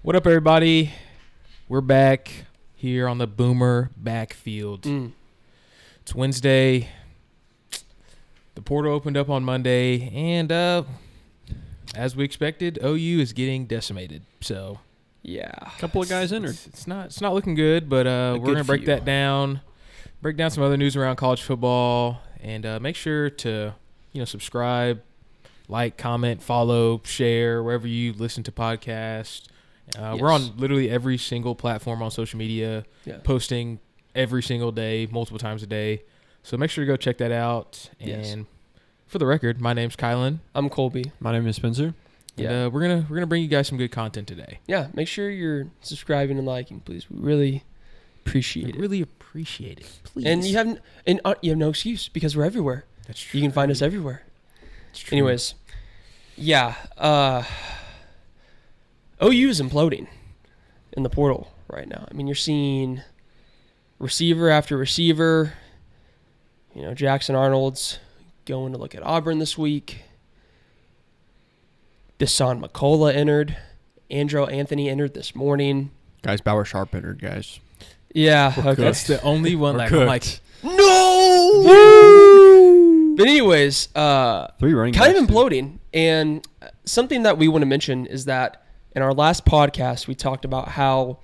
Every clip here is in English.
What up, everybody? We're back here on the Boomer Backfield. It's Wednesday. The portal opened up on Monday, and as we expected, OU is getting decimated. So, yeah, a couple of guys entered. It's not looking good, but we're gonna break that down. Break down some other news around college football, and make sure to subscribe, like, comment, follow, share wherever you listen to podcasts. Yes. We're on literally every single platform on social media, posting every single day, multiple times a day. So make sure to go check that out. And for the record, my name's Kylan. I'm Colby. My name is Spencer. And we're gonna bring you guys some good content today. Yeah, make sure you're subscribing and liking, please. We really appreciate it. Really appreciate it, please. And you have no excuse because we're everywhere. That's true. You can find us everywhere. That's true. Anyways, OU is imploding in the portal right now. I mean, you're seeing receiver after receiver. Jackson Arnold's going to look at Auburn this week. Deshaun McCullough entered. Andrew Anthony entered this morning. Guys, Bauer Sharp entered, guys. Yeah, okay. That's the only one that I'm like, no! But anyways, 3 running kind of backs, imploding. And something that we want to mention is that in our last podcast, we talked about how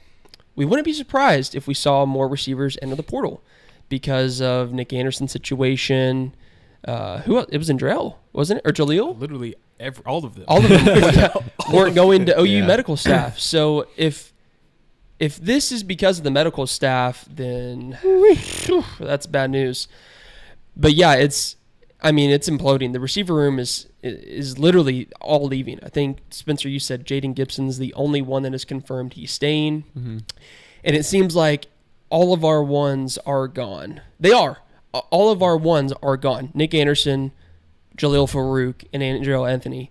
we wouldn't be surprised if we saw more receivers enter the portal because of Nick Anderson's situation. Who else? It was Andrell, wasn't it? Or Jaleel? literally all of them. All of them weren't going to OU medical staff. So if this is because of the medical staff, then that's bad news. But yeah, it's imploding. The receiver room is literally all leaving. I think, Spencer, you said Jaden Gibson's the only one that is confirmed he's staying. Mm-hmm. And it seems like all of our ones are gone. They are. All of our ones are gone. Nick Anderson, Jaleel Farouk, and Andrew Anthony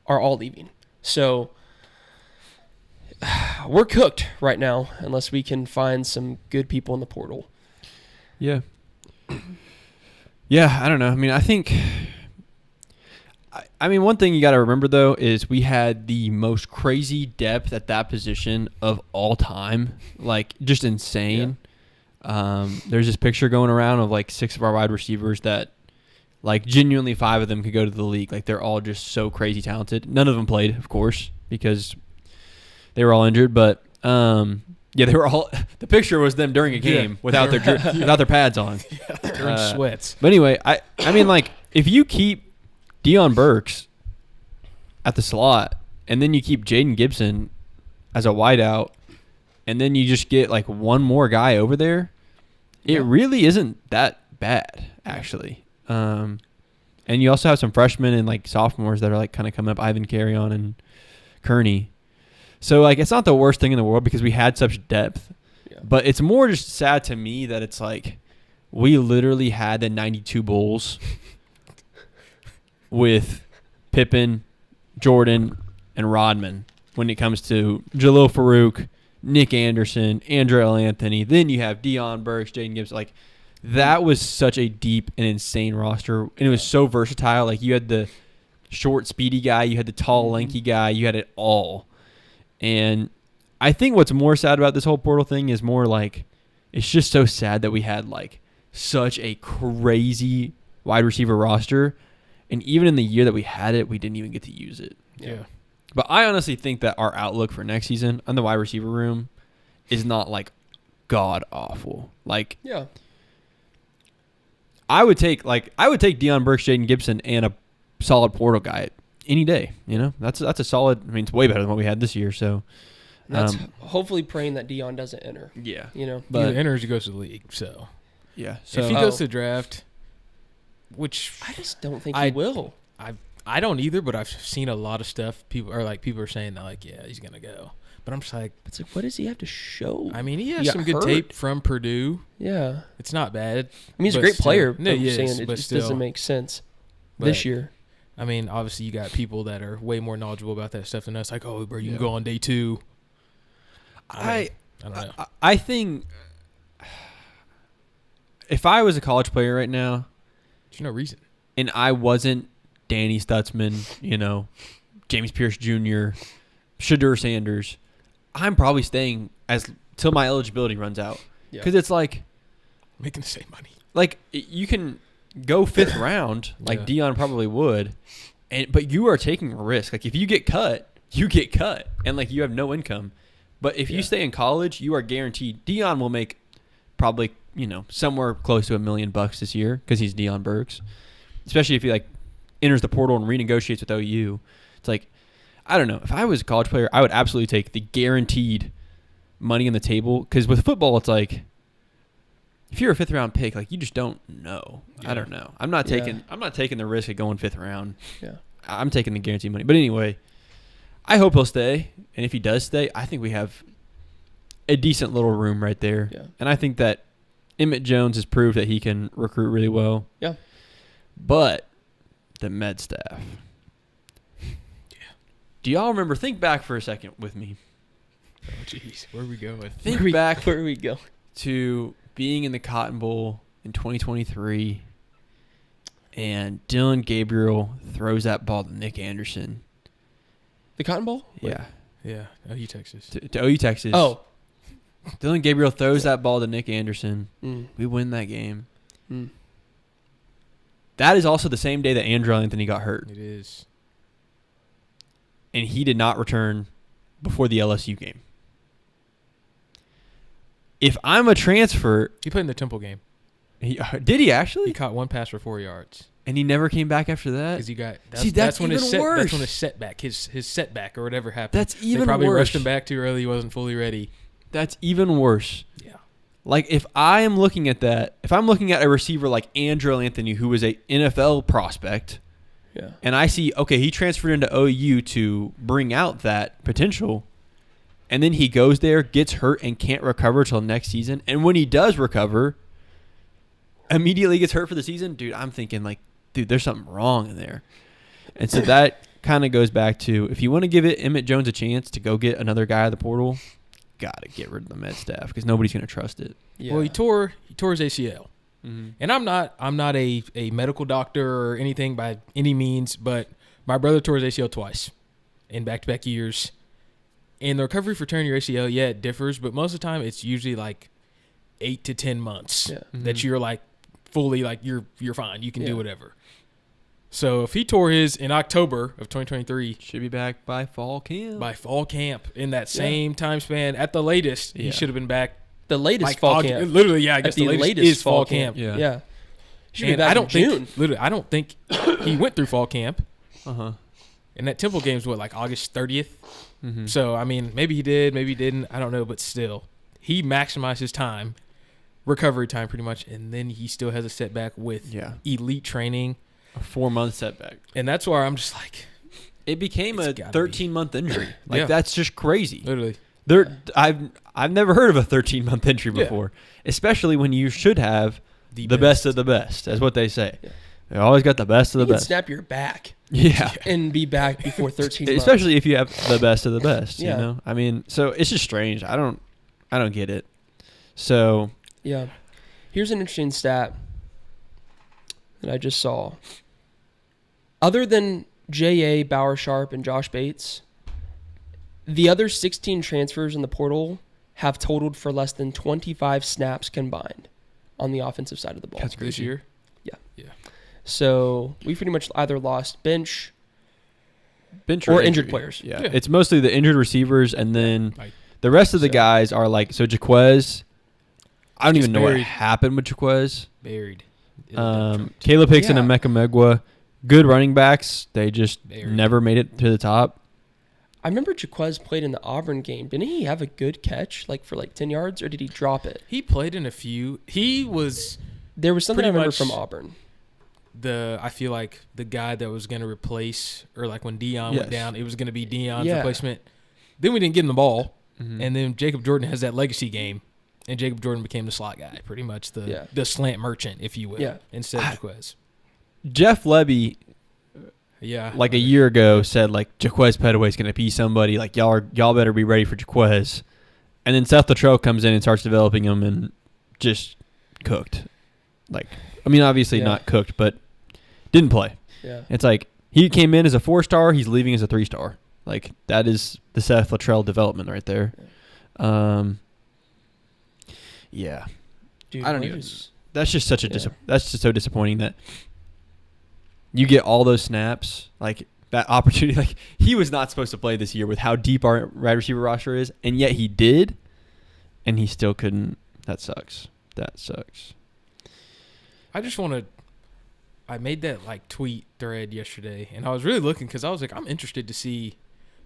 are all leaving. So we're cooked right now unless we can find some good people in the portal. Yeah. Yeah, I don't know. I mean, I think one thing you got to remember, though, is we had the most crazy depth at that position of all time. Like, just insane. Yeah. There's this picture going around of, 6 of our wide receivers that, genuinely 5 of them could go to the league. They're all just so crazy talented. None of them played, of course, because they were all injured. But, yeah, they were all – the picture was them during a game without their pads on. Yeah, during sweats. But anyway, I mean, if you keep Deion Burks at the slot and then you keep Jaden Gibson as a wideout and then you just get, one more guy over there, it really isn't that bad, actually. And you also have some freshmen and, sophomores that are, kind of coming up, Ivan Carrion and Kearney. So, it's not the worst thing in the world because we had such depth. Yeah. But it's more just sad to me that it's we literally had the 92 Bulls with Pippen, Jordan, and Rodman when it comes to Jaleel Farouk, Nick Anderson, Andrew Anthony. Then you have Deion Burks, Jaden Gibson. That was such a deep and insane roster. And it was so versatile. You had the short, speedy guy. You had the tall, lanky guy. You had it all. And I think what's more sad about this whole portal thing is more it's just so sad that we had such a crazy wide receiver roster. And even in the year that we had it, we didn't even get to use it. Yeah. But I honestly think that our outlook for next season on the wide receiver room is not god awful. Yeah. I would take Deion Burks, Jaden Gibson, and a solid portal guy any day. That's a solid. I mean, it's way better than what we had this year. So that's hopefully praying that Deion doesn't enter. Yeah. But either enters or goes to the league. So yeah. So if he goes to the draft, which I just don't think he will. I don't either, but I've seen a lot of stuff. People are saying that yeah, he's gonna go. But I'm just it's what does he have to show? I mean, he has some good tape from Purdue. Yeah, it's not bad. I mean, he's a great player. No, he is, it just doesn't make sense this year. I mean, obviously, you got people that are way more knowledgeable about that stuff than us. Oh, bro, you can go on day 2. I don't know. I think if I was a college player right now, there's no reason, and I wasn't Danny Stutzman, James Pierce Jr., Shadur Sanders, I'm probably staying till my eligibility runs out. Because it's like making the same money. Like you can go 5th round, like Dion probably would, but you are taking a risk. Like if you get cut, you get cut, and like you have no income. But if you stay in college, you are guaranteed. Dion will make probably somewhere close to $1 million this year because he's Dion Burks. Especially if he like enters the portal and renegotiates with OU. It's like, I don't know. If I was a college player, I would absolutely take the guaranteed money on the table. Because with football, it's like, if you're a 5th round pick, like you just don't know. I don't know. I'm not taking the risk of going 5th round. Yeah. I'm taking the guaranteed money. But anyway, I hope he'll stay. And if he does stay, I think we have a decent little room right there. Yeah. And I think that Emmett Jones has proved that he can recruit really well. Yeah. But the med staff. Yeah. Do y'all remember? Think back for a second with me. Oh, jeez. Where are we going? Think back where we go to being in the Cotton Bowl in 2023 and Dylan Gabriel throws that ball to Nick Anderson. The Cotton Bowl? Yeah. Yeah. OU Texas. To OU Texas. Oh. Dylan Gabriel throws that ball to Nick Anderson. Mm. We win that game. Mm. That is also the same day that Andrew Anthony got hurt. It is. And he did not return before the LSU game. If I'm a transfer... He played in the Temple game. Did he actually? He caught one pass for 4 yards. And he never came back after that? Because he got... That's when worse. That's when his setback, his setback or whatever happened. That's even worse. They probably rushed him back too early. He wasn't fully ready. That's even worse. Yeah. Like, if I am looking at that, if I'm looking at a receiver like Andrew Anthony, who is a NFL prospect, and I see, okay, he transferred into OU to bring out that potential, and then he goes there, gets hurt, and can't recover till next season, and when he does recover, immediately gets hurt for the season, dude, I'm thinking, like, dude, there's something wrong in there. And so that kind of goes back to, if you want to give Emmett Jones a chance to go get another guy at the portal, got to get rid of the med staff because nobody's going to trust it. Yeah. Well, he tore his ACL. Mm-hmm. And I'm not a medical doctor or anything by any means, but my brother tore his ACL twice in back-to-back years. And the recovery for tearing your ACL, it differs, but most of the time it's usually like 8 to 10 months that you're like fully like you're fine. You can do whatever. So if he tore his in October of 2023, should be back by fall camp. In that same time span, at the latest, he should have been back. The latest like fall camp. Literally, I guess the latest is fall camp. Yeah. Should be back in June. I don't think he went through fall camp. And that Temple game's like August 30th. Mm-hmm. So I mean, maybe he did, maybe he didn't. I don't know, but still, he maximized his time, recovery time, pretty much, and then he still has a setback with elite training. A 4-month setback. And that's why I'm just like... It became a 13-month injury. Like, Yeah. That's just crazy. Literally. I've never heard of a 13-month injury before, especially when you should have the best of the best, that's what they say. Yeah. They always got the best of the best. Snap your back. Yeah. And be back before 13 months. Especially if you have the best of the best, you know? I mean, so it's just strange. I don't get it. So... Yeah. Here's an interesting stat that I just saw. Other than J.A., Bauer Sharp, and Josh Bates, the other 16 transfers in the portal have totaled for less than 25 snaps combined on the offensive side of the ball. That's this year? Yeah. So we pretty much either lost bench or injured players. Yeah. It's mostly the injured receivers, and then the rest of the guys are like, so Jaquez, I don't even know what happened with Jaquez. Buried. Caleb Hickson and Mecca Megwa, good running backs. They just never made it to the top. I remember Jaquez played in the Auburn game. Didn't he have a good catch, like for like 10 yards, or did he drop it? He played in a few. There was something I remember from Auburn. I feel like the guy that was going to replace, or like when Dion went down, it was going to be Dion's replacement. Then we didn't give him the ball, and then Jacob Jordan has that legacy game, and Jacob Jordan became the slot guy, pretty much the slant merchant, if you will, instead of Jaquez. Jeff Lebby, like a year ago, said like Jaquez Petaway is going to be somebody. Like y'all better be ready for Jaquez. And then Seth Luttrell comes in and starts developing him and just cooked. Like, I mean, obviously not cooked, but didn't play. Yeah, it's like he came in as a 4-star, he's leaving as a 3-star. Like, that is the Seth Luttrell development right there. Yeah. Dude, I don't even. That's just such a that's just so disappointing that you get all those snaps, like that opportunity. Like, he was not supposed to play this year with how deep our wide receiver roster is, and yet he did, and he still couldn't. That sucks. I just want to. I made that like tweet thread yesterday, and I was really looking because I was like, I'm interested to see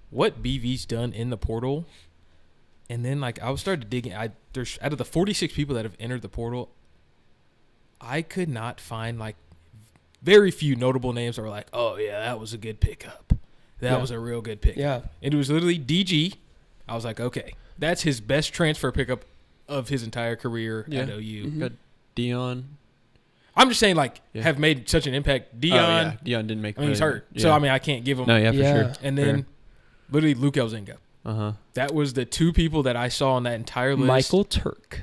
what BV's done in the portal, and then like I started digging. There's out of the 46 people that have entered the portal, I could not find like very few notable names that were like, oh yeah, that was a good pickup. That was a real good pickup. Yeah, it was literally DG. I was like, okay, that's his best transfer pickup of his entire career at OU. Mm-hmm. Got Dion. I'm just saying, like, have made such an impact. Dion didn't make. I mean, he's hurt, so I mean, I can't give him. No, for sure. And then, literally, Luke Elzinga. That was the two people that I saw on that entire list. Michael Turk,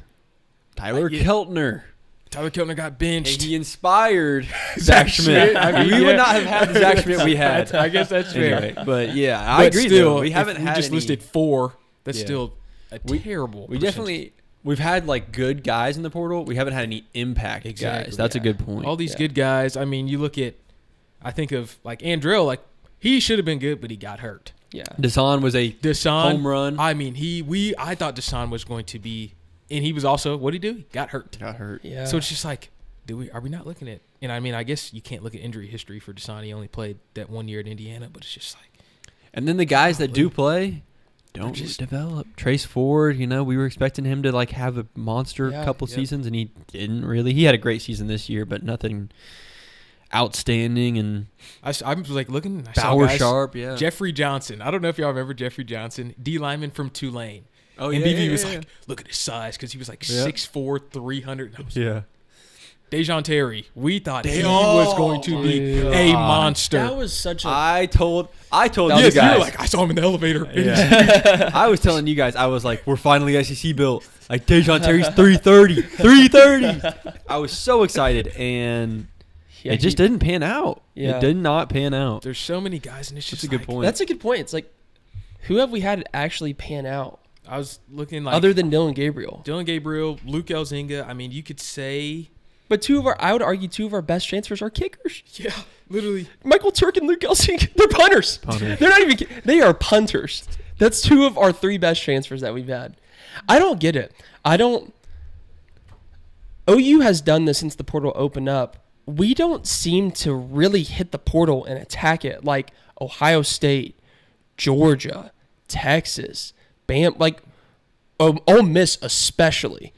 Tyler Keltner. Tyler Keltner got benched. Hey, he inspired Zach Schmidt. I mean, we would not have had the Zach Schmidt we had. I guess that's fair. Anyway, but yeah, I agree. Still, we haven't had just any, listed 4. That's still a terrible. We definitely. We've had, like, good guys in the portal. We haven't had any impact guys. That's a good point. All these good guys. I mean, you look at, I think of, like, Andrell. Like, he should have been good, but he got hurt. Yeah. Deshaun was a home run. I mean, I thought Deshaun was going to be, and he was also, what did he do? He got hurt. Yeah. So it's just like, are we not looking at, and I mean, I guess you can't look at injury history for Deshaun. He only played that 1 year at Indiana, but it's just like. And then the guys that do play don't just develop. Trace Ford, we were expecting him to like have a monster couple seasons, and he didn't really. He had a great season this year, but nothing outstanding. And I was like looking. I Bauer saw guys, Sharp, Jeffrey Johnson. I don't know if y'all remember Jeffrey Johnson, D lineman from Tulane. Oh, and BV was like, look at his size, because he was like 6'4", 300. And I was Dejon Terry, we thought he was going to be a monster. That was such a. I told you guys. You were like, I saw him in the elevator. Yeah. I was telling you guys, I was like, we're finally SEC built. Like, Dejon Terry's 330. 330. I was so excited, and it just didn't pan out. Yeah. It did not pan out. There's so many guys, and it's just a good point. That's a good point. It's like, who have we had actually pan out? I was looking like. Other than Dylan Gabriel, Luke Elzinga. I mean, you could say. But I would argue two of our best transfers are kickers. Yeah, literally. Michael Turk and Luke Elzinga, they're punters. They're not even. They are punters. That's 2 of our 3 best transfers that we've had. I don't get it. OU has done this since the portal opened up. We don't seem to really hit the portal and attack it like Ohio State, Georgia, Texas, Ole Miss especially.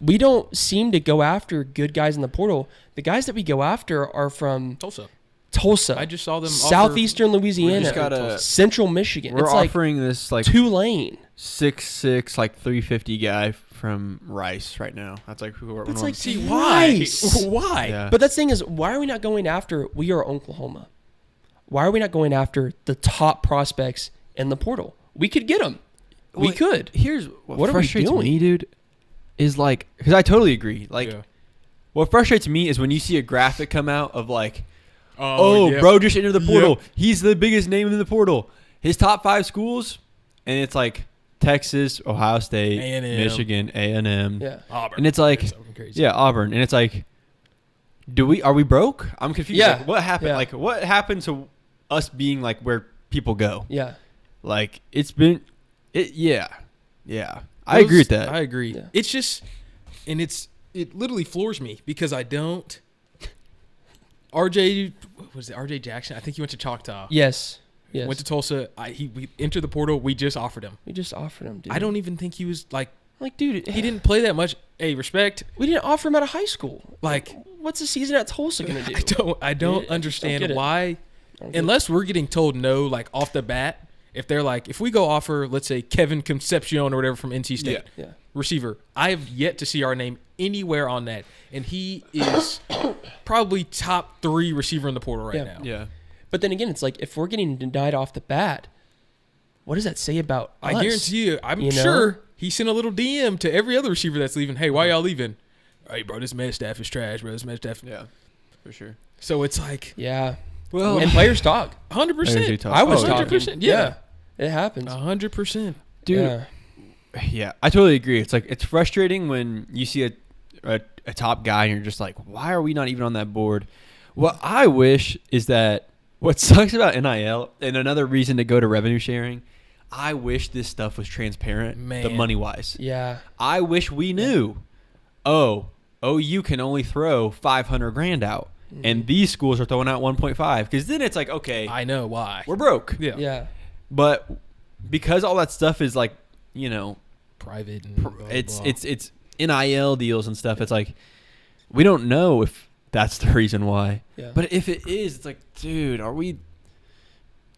We don't seem to go after good guys in the portal. The guys that we go after are from Tulsa. I just saw them. Southeastern Louisiana, Central Michigan. We're it's offering this like Tulane 6'6", like 350 guy from Rice right now. That's like who we're. It's like Rice. Why? Yeah. But that's the thing is, why are we not going after? We are Oklahoma. Why are we not going after the top prospects in the portal? We could get them. We could. Here's what frustrates are we doing? me, dude. Is like, because I totally agree. Like, what frustrates me is when you see a graphic come out of like, bro just entered the portal. Yep. He's the biggest name in the portal. His top 5 schools, and it's like Texas, Ohio State, A&M. Michigan, A&M, Auburn, and it's like, Auburn, and it's like, are we broke? I'm confused. Yeah. Like, what happened? Like, what happened to us being like where people go? Yeah. Like, it's been, yeah. I agree with that. I agree. Yeah. It's just, and it literally floors me because I don't. RJ Jackson? I think he went to Choctaw. Yes. Went to Tulsa. We entered the portal. We just offered him. Dude. I don't even think he was like, dude, he didn't play that much. Hey, respect. We didn't offer him out of high school. Like, what's the season at Tulsa gonna do? I don't understand why, unless we're getting told no, like off the bat. If they're like, if we go offer, let's say, Kevin Concepcion or whatever from NC State, receiver, I have yet to see our name anywhere on that. And he is probably top 3 receiver in the portal right now. Yeah. But then again, it's like, if we're getting denied off the bat, what does that say about us? I guarantee you, I'm sure he sent a little DM to every other receiver that's leaving. Hey, why y'all leaving? Hey, bro, this med staff is trash, bro. This med staff. Yeah, for sure. So it's like. Yeah. Well, and players talk. 100%. I was talking. 100%. Yeah. It happens. 100%. Dude. Yeah, I totally agree. It's like it's frustrating when you see a top guy and you're just like, why are we not even on that board? What I wish is that what sucks about NIL and another reason to go to revenue sharing, I wish this stuff was transparent, the money wise. Yeah. I wish we knew. OU can only throw $500,000 out, and these schools are throwing out 1.5. Because then it's like, okay, I know why. we're broke. Yeah. But because all that stuff is like, you know, private and blah, it's blah. it's NIL deals and stuff. It's like we don't know if that's the reason why. Yeah. But if it is, it's like, dude, are we?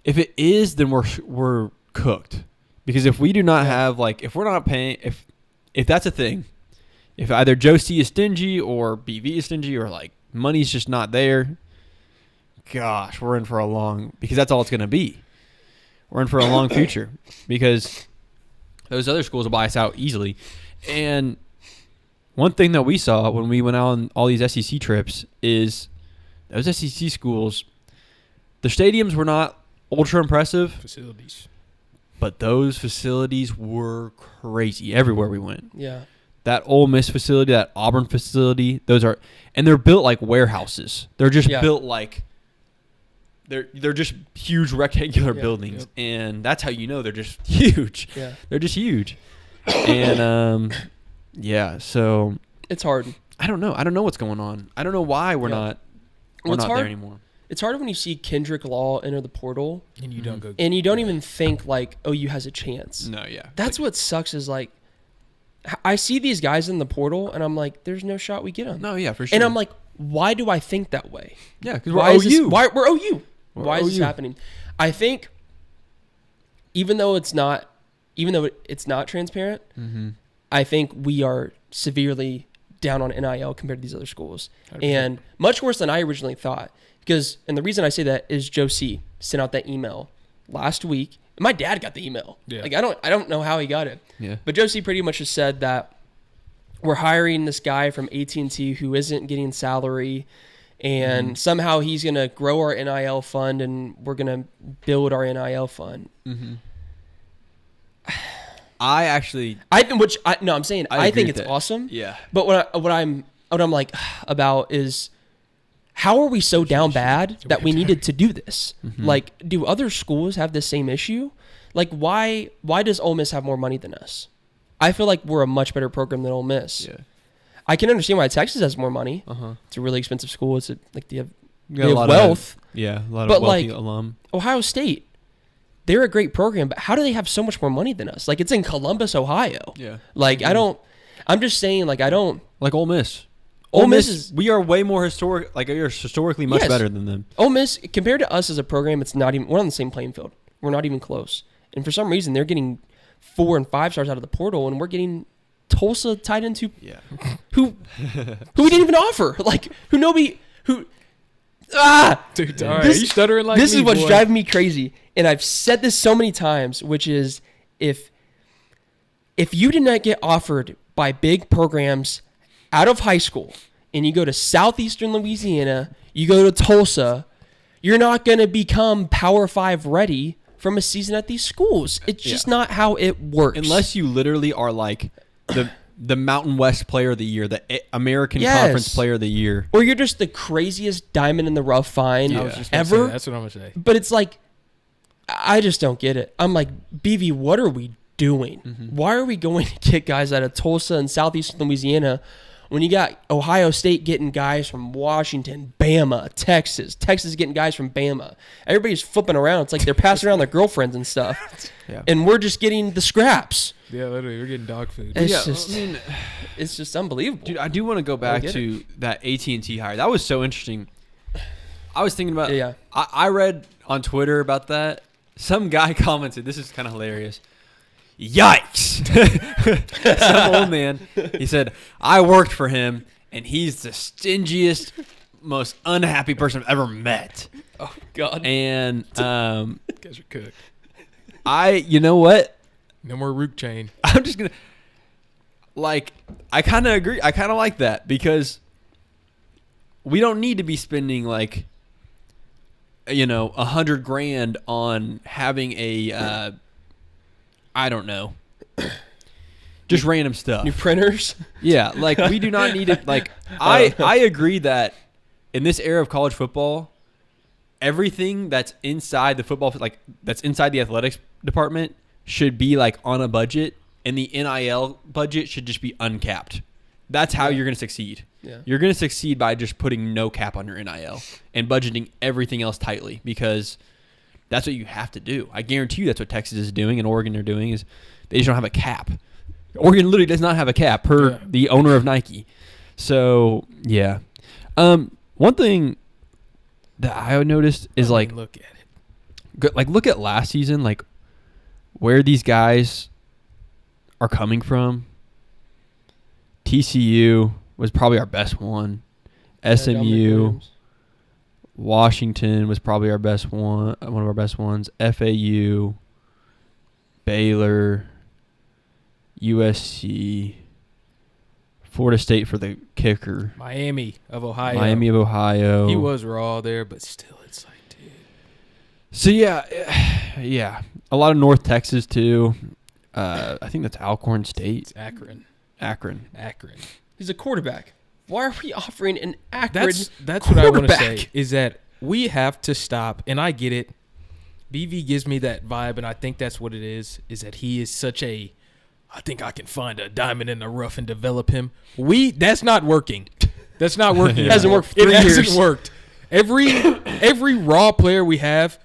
If it is, then we're cooked. Because if we do not have like, if we're not paying, if that's a thing, if either Joe C is stingy or BV is stingy or like money's just not there, gosh, we're in for a long, because that's all it's going to be. We're in for a long future because those other schools will buy us out easily. And one thing that we saw when we went out on all these SEC trips is those SEC schools, the stadiums were not ultra impressive. Facilities. But those facilities were crazy everywhere we went. Yeah. That Ole Miss facility, that Auburn facility, those are, and they're built like warehouses. They're just built like, they're just huge rectangular buildings, and that's how you know they're just huge. Yeah. They're just huge. And so it's hard. I don't know. I don't know what's going on. I don't know why we're not there anymore. It's hard when you see Kendrick Law enter the portal And you don't go. and you don't even think like, OU has a chance. No, yeah. That's what sucks is like, I see these guys in the portal and I'm like, there's no shot we get them. No, yeah, for sure. And I'm like, why do I think that way? Yeah, because we're OU. We're OU. Why is this OU. happening? I think even though it's not transparent, I think we are severely down on NIL compared to these other schools. 100%. And much worse than I originally thought. And the reason I say that is Joe C sent out that email last week. My dad got the email. Yeah. Like I don't know how he got it. Yeah. But Joe C pretty much just said that we're hiring this guy from AT&T who isn't getting salary, and somehow he's going to grow our NIL fund and we're going to build our NIL fund. Mm-hmm. I'm saying I agree think with it's that. awesome. Yeah. But what I'm like about is, how are we so down bad that we needed to do this? Mm-hmm. Like, do other schools have the same issue? Like, why does Ole Miss have more money than us? I feel like we're a much better program than Ole Miss. Yeah. I can understand why Texas has more money. Uh-huh. It's a really expensive school. It's they have You got a lot wealth. A lot But, of wealthy like, alum. Ohio State, they're a great program, but how do they have so much more money than us? Like, it's in Columbus, Ohio. Yeah. Like, I'm just saying, like, I don't. Like Ole Miss. Ole Miss is. We are way more historic. Like, we are historically much Yes. better than them. Ole Miss, compared to us as a program, it's not even. We're on the same playing field. We're not even close. And for some reason, they're getting 4 and 5 stars out of the portal, and we're getting Tulsa tied into Yeah. who we didn't even offer. Like, Dude, all right, Are you stuttering like this me, is what's boy? driving me crazy, and I've said this so many times, which is if you did not get offered by big programs out of high school and you go to southeastern Louisiana, you go to Tulsa, you're not going to become Power 5 ready from a season at these schools. It's just not how it works. Unless you literally are like the Mountain West Player of the Year, the American Conference Player of the Year. Or you're just the craziest diamond in the rough find I was just gonna say ever. that. That's what I'm gonna say. But it's like, I just don't get it. I'm like, BV, what are we doing? Mm-hmm. Why are we going to get guys out of Tulsa and southeastern Louisiana when you got Ohio State getting guys from Washington, Bama, Texas getting guys from Bama? Everybody's flipping around. It's like they're passing around their girlfriends and stuff. Yeah. And we're just getting the scraps. Yeah, literally, we're getting dog food. It's just unbelievable. Dude, I do want to go back to that AT&T hire. That was so interesting. I was thinking about. Yeah. I read on Twitter about that. Some guy commented. This is kind of hilarious. Yikes! Some old man. He said, "I worked for him, and he's the stingiest, most unhappy person I've ever met." Oh God. And You guys are cooked. you know what? No more root chain. I'm just gonna I kind of agree. I kind of like that because we don't need to be spending $100,000 on having a I don't know. Just random stuff. New printers. Yeah, like we do not need it. Like I agree that in this era of college football, everything that's inside the football, like that's inside the athletics department, should be like on a budget, and the NIL budget should just be uncapped. That's how you're going to succeed. Yeah. You're going to succeed by just putting no cap on your NIL and budgeting everything else tightly, because that's what you have to do. I guarantee you that's what Texas is doing and Oregon are doing, is they just don't have a cap. Oregon literally does not have a cap per the owner of Nike. So, yeah. One thing that I noticed is like, look at it. Look at last season, like where these guys are coming from. TCU was probably our best one. SMU, Washington was probably our best one of our best ones. FAU, Baylor, USC, Florida State for the kicker. Miami of Ohio. He was raw there, but still, it's like, dude. So, yeah. A lot of North Texas, too. I think that's Alcorn State. It's Akron. He's a quarterback. Why are we offering an Akron That's what I want to say, is that we have to stop, and I get it. BV gives me that vibe, and I think that's what it is that he is such a, I think I can find a diamond in the rough and develop him. That's not working. That's not working. It hasn't worked for 3 years. years. It hasn't worked. Every raw player we have,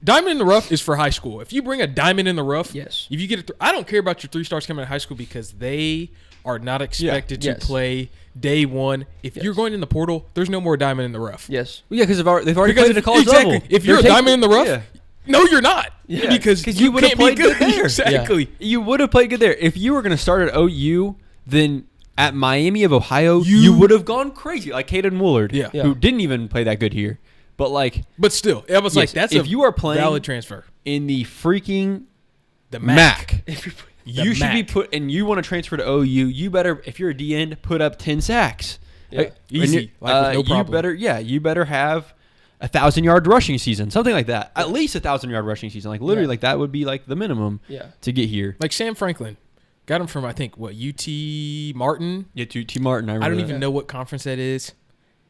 diamond in the rough is for high school. If you bring a diamond in the rough, yes. If you get I don't care about your 3 stars coming out of high school, because they are not expected to play day one. If you're going in the portal, there's no more diamond in the rough. Yes. Well, yeah, because they've already played at a college level. If you're a diamond in the rough, no, you're not. Yeah. Because you would have played good there. Exactly. Yeah. You would have played good there. If you were going to start at OU, then at Miami of Ohio, you would have gone crazy, like Caden Woolard, who didn't even play that good here. But still, it was like, that's if you are playing valid transfer in the freaking the MAC. You should be put, and you want to transfer to OU, you better, if you're a DN, put up 10 sacks. Yeah. Easy. With no problem. You better have 1,000-yard rushing season, something like that. At least 1,000-yard rushing season. Like literally, like that would be like the minimum to get here. Like Sam Franklin, got him from UT Martin. Yeah, UT Martin. I don't even know what conference that is.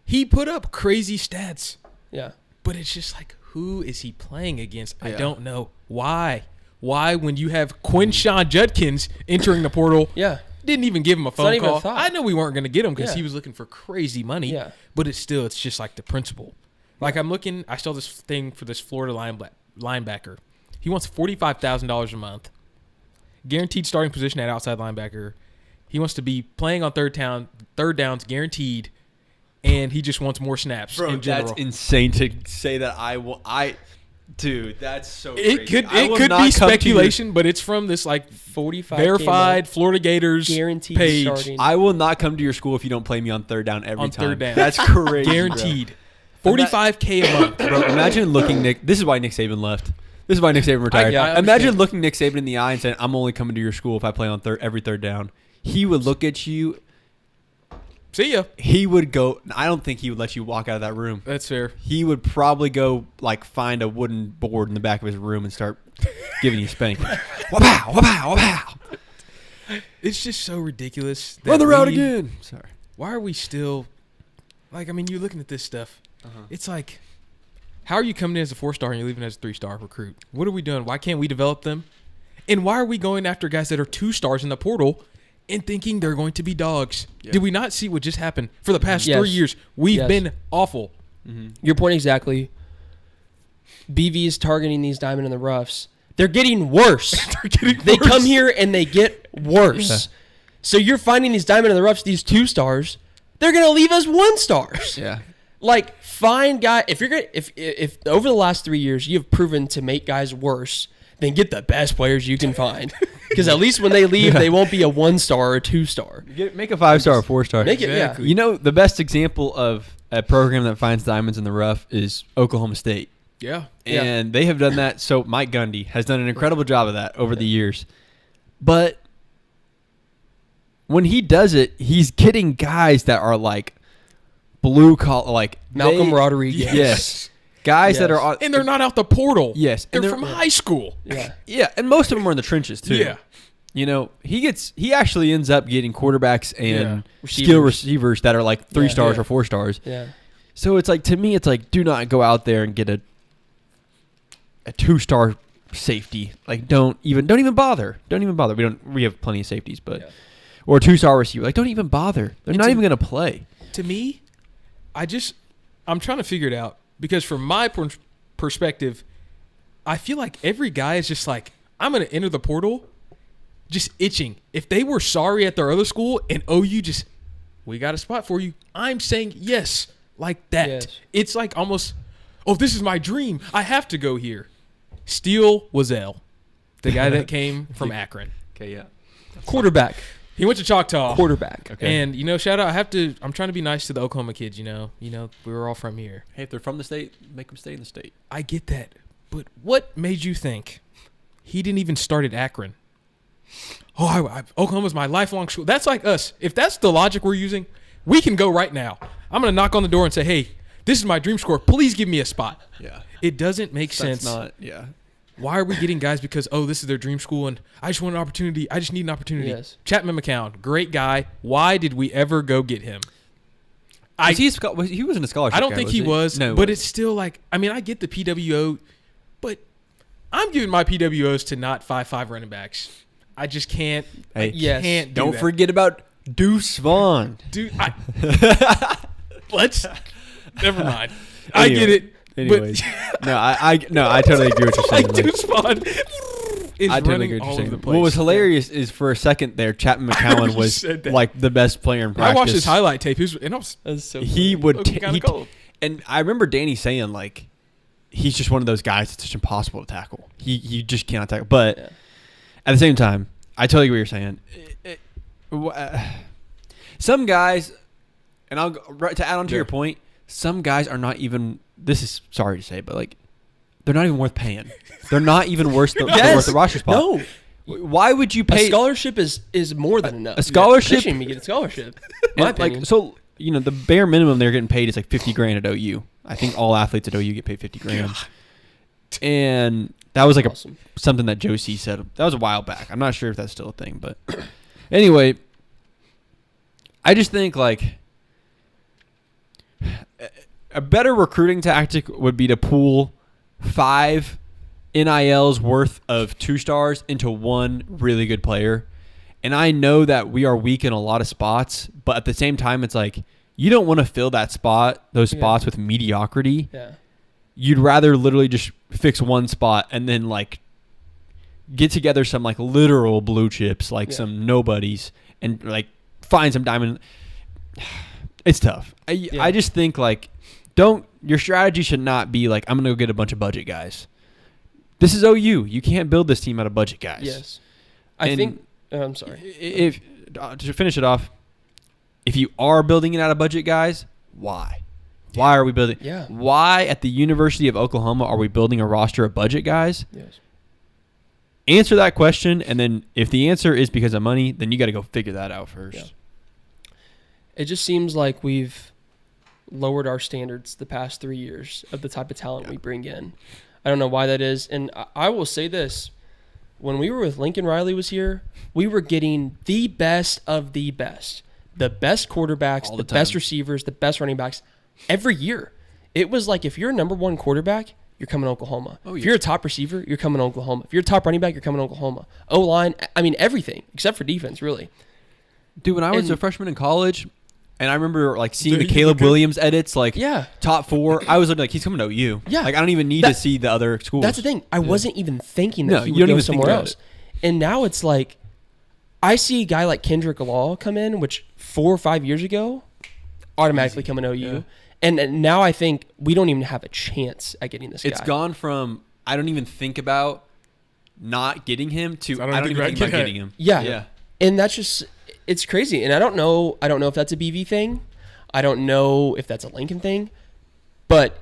He put up crazy stats. Yeah, but it's just like, who is he playing against? I don't know. Why, when you have Quinshawn Judkins entering the portal? Didn't even give him a phone call. I know we weren't going to get him because he was looking for crazy money. Yeah, but it's just like the principle. Like I saw this thing for this Florida linebacker. He wants $45,000 a month, guaranteed starting position at outside linebacker. He wants to be playing on third downs, guaranteed, and he just wants more snaps. Bro, in general. That's insane to say that. Dude, that's so it crazy. Could be speculation, but it's from this like 45 verified Florida Gators guaranteed page. Starting. I will not come to your school if you don't play me on third down every time. Third down. That's crazy. Guaranteed. $45K a month. Bro, imagine looking This is why Nick Saban left. This is why Nick Saban retired. Imagine looking Nick Saban in the eye and saying, "I'm only coming to your school if I play on every third down." He would look at you. See ya. He would go. I don't think he would let you walk out of that room. That's fair. He would probably go find a wooden board in the back of his room and start giving you spanking. Wapow, wapow, wapow. It's just so ridiculous. Run the route again. Sorry. Why are we still you're looking at this stuff. It's like, how are you coming in as a 4-star and you're leaving as a 3-star recruit? What are we doing? Why can't we develop them? And why are we going after guys that are 2 stars in the portal and thinking they're going to be dogs? Yeah. Did we not see what just happened? For the past 3 years, we've been awful. Mm-hmm. Your point exactly. BV is targeting these diamond in the roughs. They're getting worse. They come here and they get worse. Yeah. So you're finding these diamond in the roughs, these 2 stars. They're gonna leave us 1 stars. Yeah. Like, find guy. If you're gonna, if over the last 3 years you have proven to make guys worse, then get the best players you can find. Because at least when they leave, they won't be a 1-star or a 2-star. Make a 5-star or 4-star. Make it, exactly. You know, the best example of a program that finds diamonds in the rough is Oklahoma State. Yeah. And they have done that. So Mike Gundy has done an incredible job of that over the years. But when he does it, he's getting guys that are like blue collar, like Malcolm Rodriguez. Yes. Guys that are on, and they're not out the portal. Yes, they're from high school. Yeah. Yeah, and most of them are in the trenches too. Yeah. You know, he actually ends up getting quarterbacks and Receivers. skill receivers that are like 3 stars Yeah. or 4 stars. Yeah. So it's like, to me, it's like, do not go out there and get a 2-star safety. Like, don't even bother. Don't even bother. We have plenty of safeties, but or a 2-star receiver. Like, don't even bother. They're not even going to play. To me, I'm trying to figure it out because from my perspective, I feel like every guy is just like, I'm going to enter the portal just itching. If they were sorry at their other school and OU just, we got a spot for you, I'm saying yes, like that. Yes. It's like almost, oh, this is my dream. I have to go here. Steele Wazell, the guy that came from Akron. Okay, yeah. Quarterback. He went to Choctaw. Quarterback. Okay. And, shout out, I'm trying to be nice to the Oklahoma kids, we were all from here. Hey, if they're from the state, make them stay in the state. I get that. But what made you think he didn't even start at Akron? Oh, Oklahoma's my lifelong school. That's like us. If that's the logic we're using, we can go right now. I'm going to knock on the door and say, hey, this is my dream score. Please give me a spot. Yeah. It doesn't make sense. Yeah. Why are we getting guys because, this is their dream school and I just want an opportunity. I just need an opportunity. Yes. Chapman McCown, great guy. Why did we ever go get him? He wasn't a scholarship I don't guy, think he was. No, but it's still like, I get the PWO, but I'm giving my PWOs to not 5'5" running backs. I just can't. Hey, yes. Can't do don't that. forget about Deuce Vaughn. Dude, let's. Never mind. Anyway. I get it. Anyways, I totally agree with what you're saying. Like Deuce Vaughn is I totally running agree with what all you're over saying. the place. What was hilarious is for a second there, Chapman McCowan was said that. like the best player in I practice. watched his highlight tape. And I was, That's so He funny. would, looking kinda cold. and I remember Danny saying like, he's just one of those guys that's just impossible to tackle. He just cannot tackle. But Yeah. at the same time, I totally agree what you're saying. Some guys, and to add on to your point, some guys are not even. This is sorry to say, but like, they're not even worth paying. They're not even worth the roster spot. No. Why would you A pay scholarship is more than enough. a scholarship? Fishing, me get a scholarship. My And, opinion. like, so the bare minimum they're getting paid is like $50,000 at OU. I think all athletes at OU get paid $50,000. And that was like Awesome. something that Josie said. That was a while back. I'm not sure if that's still a thing, but anyway, I just think like a better recruiting tactic would be to pool 5 NILs worth of 2-stars into one really good player. And I know that we are weak in a lot of spots, but at the same time, it's like you don't want to fill those spots with mediocrity. Yeah. You'd rather literally just fix one spot and then like get together some like literal blue chips, like some nobodies, and like find some diamond. It's tough. I just think like your strategy should not be like, I'm going to go get a bunch of budget guys. This is OU. You can't build this team out of budget guys. Yes. I'm sorry. If to finish it off, if you are building it out of budget guys, why? Why are we building? Yeah. Why at the University of Oklahoma are we building a roster of budget guys? Yes. Answer that question, and then if the answer is because of money, then you got to go figure that out first. Yeah. It just seems like we've lowered our standards the past 3 years of the type of talent we bring in. I don't know why that is. And I will say this. When we were with Lincoln Riley was here, we were getting the best of the best. The best quarterbacks, the best receivers, the best running backs every year. It was like if you're a number 1 quarterback, you're coming to Oklahoma. If you're a top receiver, you're coming to Oklahoma. If you're a top running back, you're coming to Oklahoma. O-line, everything except for defense, really. Dude, when I was a freshman in college, and I remember like seeing the Caleb Williams edits, like top 4, I was like, he's coming to OU. Yeah. Like I don't even need to see the other schools. That's the thing. I wasn't even thinking that he you would don't go even think somewhere about else. it. And now it's like, I see a guy like Kendrick Law come in, which 4 or 5 years ago, automatically coming to OU. Yeah. And now I think we don't even have a chance at getting this guy. It's gone from I don't even think about not getting him to I don't even think about getting him. Yeah. And that's just, it's crazy. And I don't know if that's a BV thing. I don't know if that's a Lincoln thing. But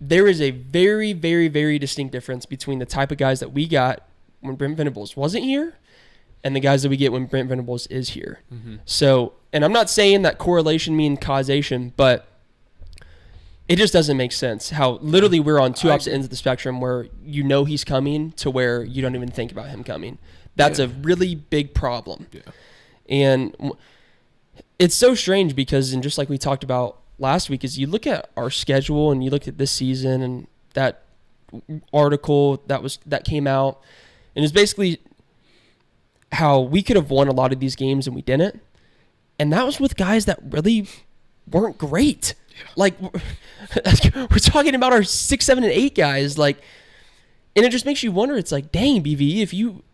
there is a very, very, very distinct difference between the type of guys that we got when Brent Venables wasn't here and the guys that we get when Brent Venables is here. Mm-hmm. So, and I'm not saying that correlation means causation, but it just doesn't make sense how literally we're on two opposite ends of the spectrum where he's coming to where you don't even think about him coming. That's a really big problem. Yeah. And it's so strange because, and just like we talked about last week, is you look at our schedule and you look at this season and that article that came out, and it's basically how we could have won a lot of these games and we didn't. And that was with guys that really weren't great. Yeah. Like, we're talking about our 6, 7, and 8 guys. Like, and it just makes you wonder. It's like, dang, BV,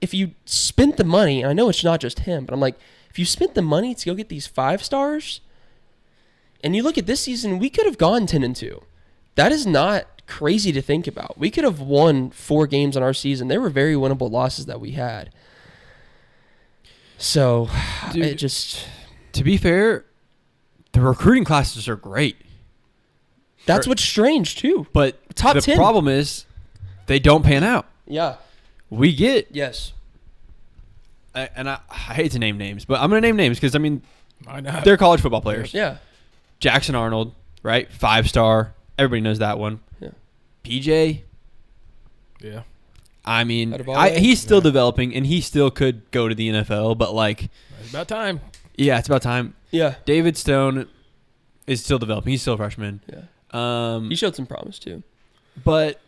if you spent the money, and I know it's not just him, but I'm like, if you spent the money to go get these 5 stars, and you look at this season, we could have gone 10-2. That is not crazy to think about. We could have won 4 games on our season. They were very winnable losses that we had. So, dude, it just... To be fair, the recruiting classes are great. That's what's strange, too. But top the 10. problem is they don't pan out. Yeah. We get... Yes. And I hate to name names, but I'm going to name names because, I mean, they're college football players. Yeah. Jackson Arnold, right? 5-star. Everybody knows that one. Yeah. PJ. Yeah. I mean, he's still developing, and he still could go to the NFL, but, like... It's about time. Yeah, it's about time. Yeah. David Stone is still developing. He's still a freshman. Yeah. He showed some promise, too. But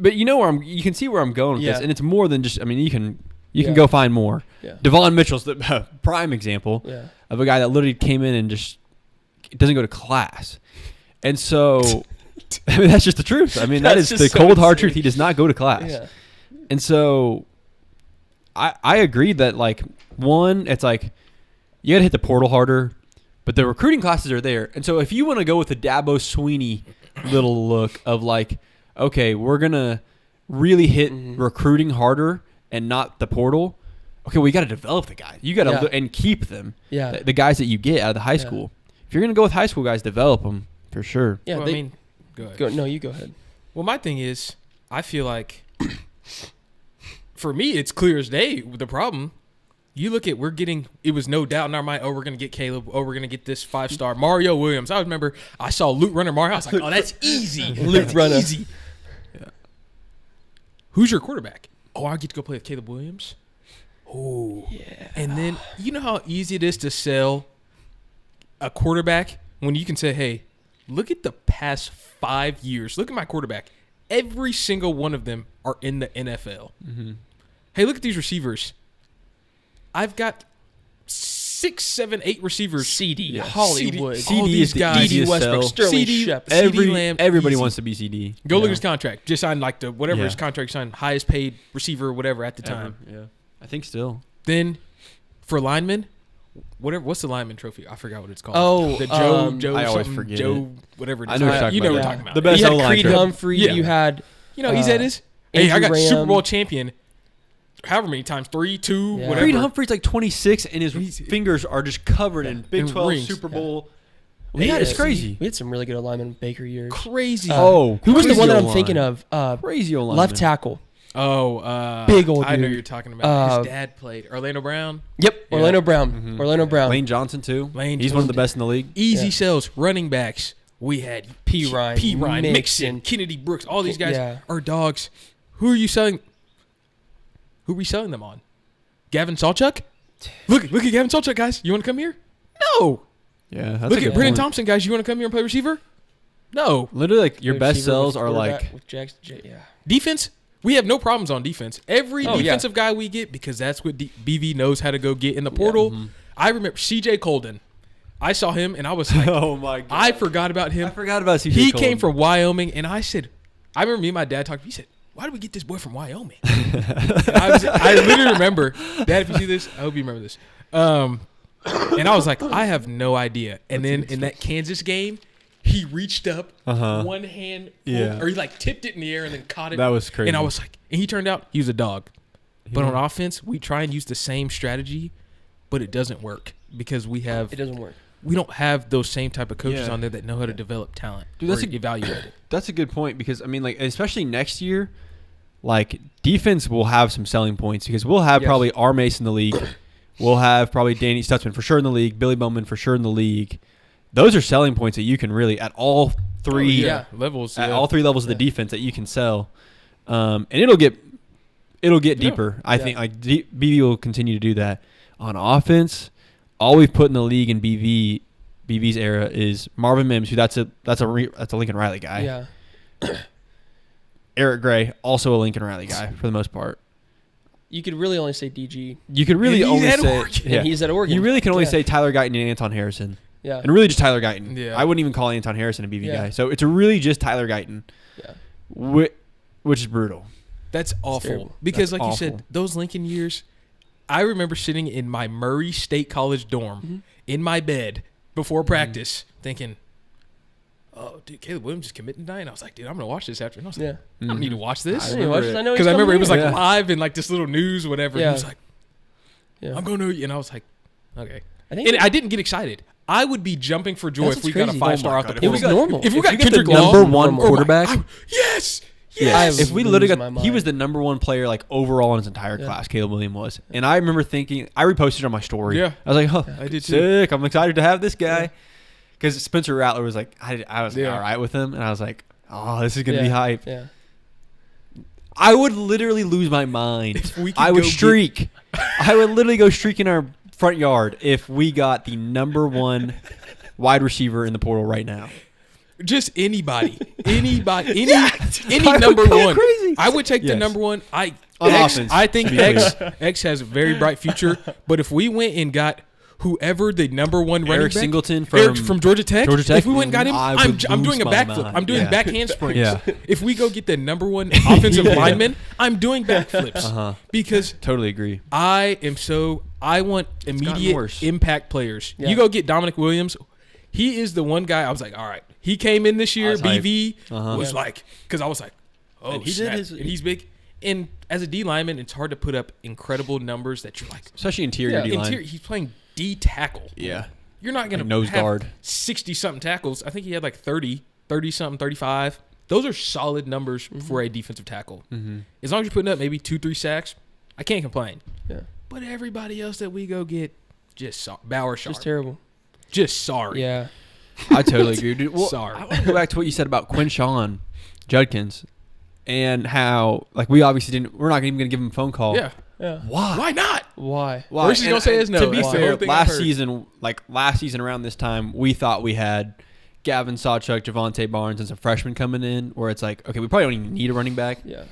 you know you can see where I'm going with this, and it's more than just... I mean, you can go find more. Yeah. Devon Mitchell's the prime example of a guy that literally came in and just doesn't go to class. And so, I mean, that's just the truth. I mean, that is the cold, hard truth. He does not go to class. Yeah. And so, I agree that, like, one, it's like, you got to hit the portal harder, but the recruiting classes are there. And so, if you want to go with the Dabo Sweeney little look of, like, okay, we're going to really hit recruiting harder and not the portal. Okay, well, you got to develop the guys. You got to and keep them. Yeah, the guys that you get out of the high school. If you're gonna go with high school guys, develop them for sure. Yeah, well, I mean, go ahead. No, you go ahead. Well, my thing is, I feel like for me, it's clear as day. The problem, you look at, it was no doubt in our mind. Oh, we're gonna get Caleb. Oh, we're gonna get this 5-star Mario Williams. I remember I saw Luke Runner Mario. I was like, oh, that's easy. Luke Runner, easy. Yeah. Who's your quarterback? Oh, I get to go play with Caleb Williams. Oh, yeah. And then you know how easy it is to sell a quarterback when you can say, hey, look at the past 5 years. Look at my quarterback. Every single one of them are in the NFL. Mm-hmm. Hey, look at these receivers. I've got 6, 7, 8 receivers. CD, Hollywood, CD, all these guys. CD Westbrook, Sterling CD, Shep, CD Lamb. Everybody wants to be CD. Go look at his contract. Just signed like his contract signed, highest paid receiver or whatever at the time. Yeah, I think still. Then for linemen, what's the lineman trophy? I forgot what it's called. Oh, the Joe. I always forget. Joe, whatever it is. I know what you know what we're talking about. The best you had O-line Creed trophy. Humphrey. Yeah. You had. He's at his. Hey, I got Ram. Super Bowl champion. However many times, 3, 2, whatever. Creed Humphrey's like 26, and his fingers are just covered in Big 12 rings. Super Bowl. It's crazy. We had some really good alignment in Baker years. Crazy. Who was the one that I'm thinking of? Crazy alignment. Left tackle. Oh, big old dude. I know you're talking about. His dad played Orlando Brown. Yep, Orlando Brown. Mm-hmm. Orlando Brown. Lane Johnson too. He's one of the best in the league. Easy sells. Running backs. We had P. Ryan, Mixon, Kennedy Brooks. All these guys are dogs. Who are you selling? Who are we selling them on? Gavin Sawchuk? Look at Gavin Sawchuk, guys. You want to come here? No. Yeah, that's look at Brennan Thompson, guys. You want to come here and play receiver? No. Literally, like your best sells are like with Jackson, defense. We have no problems on defense. Every defensive guy we get, because that's what BV knows how to go get in the portal. Yeah. Mm-hmm. I remember CJ Colden. I saw him and I was like, oh my God. I forgot about him. I forgot about CJ He Colden. came from Wyoming, and I said, I remember me and my dad talking. He said, why did we get this boy from Wyoming? I literally remember, Dad, if you see this, I hope you remember this. And I was like, I have no idea. And then in that Kansas game, he reached up, one hand, or he like tipped it in the air and then caught it. That was crazy. And I was like, and he turned out he was a dog. But on offense, we try and use the same strategy, but it doesn't work because it doesn't work. We don't have those same type of coaches on there that know how to develop talent. Dude, that's evaluate it. That's a good point because I mean, like especially next year, like defense will have some selling points because we'll have probably R. Mace in the league. We'll have probably Danny Stutzman for sure in the league, Billy Bowman for sure in the league. Those are selling points that you can really at all three levels, at all three levels of the defense that you can sell, and it'll get deeper. I think like BV will continue to do that on offense. All we've put in the league in BV's era is Marvin Mims, who that's a Lincoln Riley guy. Yeah. Eric Gray, also a Lincoln Riley guy for the most part. You could really only say DG. You could really only say and he's at Oregon. You really can only say Tyler Guyton and Anton Harrison. Yeah. And really just Tyler Guyton. Yeah. I wouldn't even call Anton Harrison a BV guy. So it's really just Tyler Guyton. Yeah. Which is brutal. That's awful. terrible. Because That's like awful. you said, those Lincoln years, I remember sitting in my Murray State College dorm in my bed before practice thinking, oh, dude, Caleb Williams is committing tonight. And I was like, dude, I'm going to watch this after. And I was like, I don't need to watch this. I know Because I remember it was like Yeah. live in like this little news, whatever. Yeah. And he was like, Yeah. I'm going to, and I was like, okay. I think And I didn't get excited. I would be jumping for joy That's if we what's got a crazy. 5-star Oh off my the God. it was portal. normal. If we got you get the Kendrick Law, number one normal. quarterback, yes. Yes. if we lose literally my got, mind. he was the number one player like overall in his entire class. Caleb Williams was, and I remember thinking, I reposted it on my story. Yeah. I was like, oh, I did too. sick. I'm excited to have this guy because Spencer Rattler was like, I was Yeah. all right with him, and I was like, oh, this is gonna be hype. Yeah. I would literally lose my mind. If we could I would go streak. I would literally go streak in our front yard if we got the number one wide receiver in the portal right now. Just anybody, any I number would go one. crazy. I would take the Yes. number one. On X, offense, I think to be clear. X has a very bright future. But if we went and got whoever the number one running Eric back, Singleton Eric from Georgia Tech. Georgia Tech, If we went and got him, I I'm would doing a lose my backflip. mind. I'm doing Yeah. back handsprings. Yeah. If we go get the number one offensive lineman, I'm doing backflips because Totally agree. I want gotten immediate worse. impact players. Yeah. You go get Dominic Williams. He is the one guy I was like, all right. He came in this year. was hyped. BV Uh-huh. was like, because I was like, oh, And he did snap. his- and he's big. And as a D lineman, it's hard to put up incredible numbers that you're like, Especially interior D line. he's playing D tackle. Yeah. You're not going Like to nose have guard. 60-something tackles. I think he had like 30-something, 35. Those are solid numbers for a defensive tackle. Mm-hmm. As long as you're putting up maybe 2-3 sacks, I can't complain. Yeah. But everybody else that we go get, just Bauer Sharp. Just terrible. Just sorry. Yeah. I totally agree, dude. Well, Sorry. I want to go back to what you said about Quinshawn Judkins and how, like, we're not even going to give him a phone call. Yeah. Yeah. Why? Why not? Why? Why? Worst he's gonna say is no. To be That's the fair, only thing I've heard. last season around this time, we thought we had Gavin Sawchuk, Javante Barnes, and some freshmen coming in, where it's like, okay, we probably don't even need a running back. Yeah.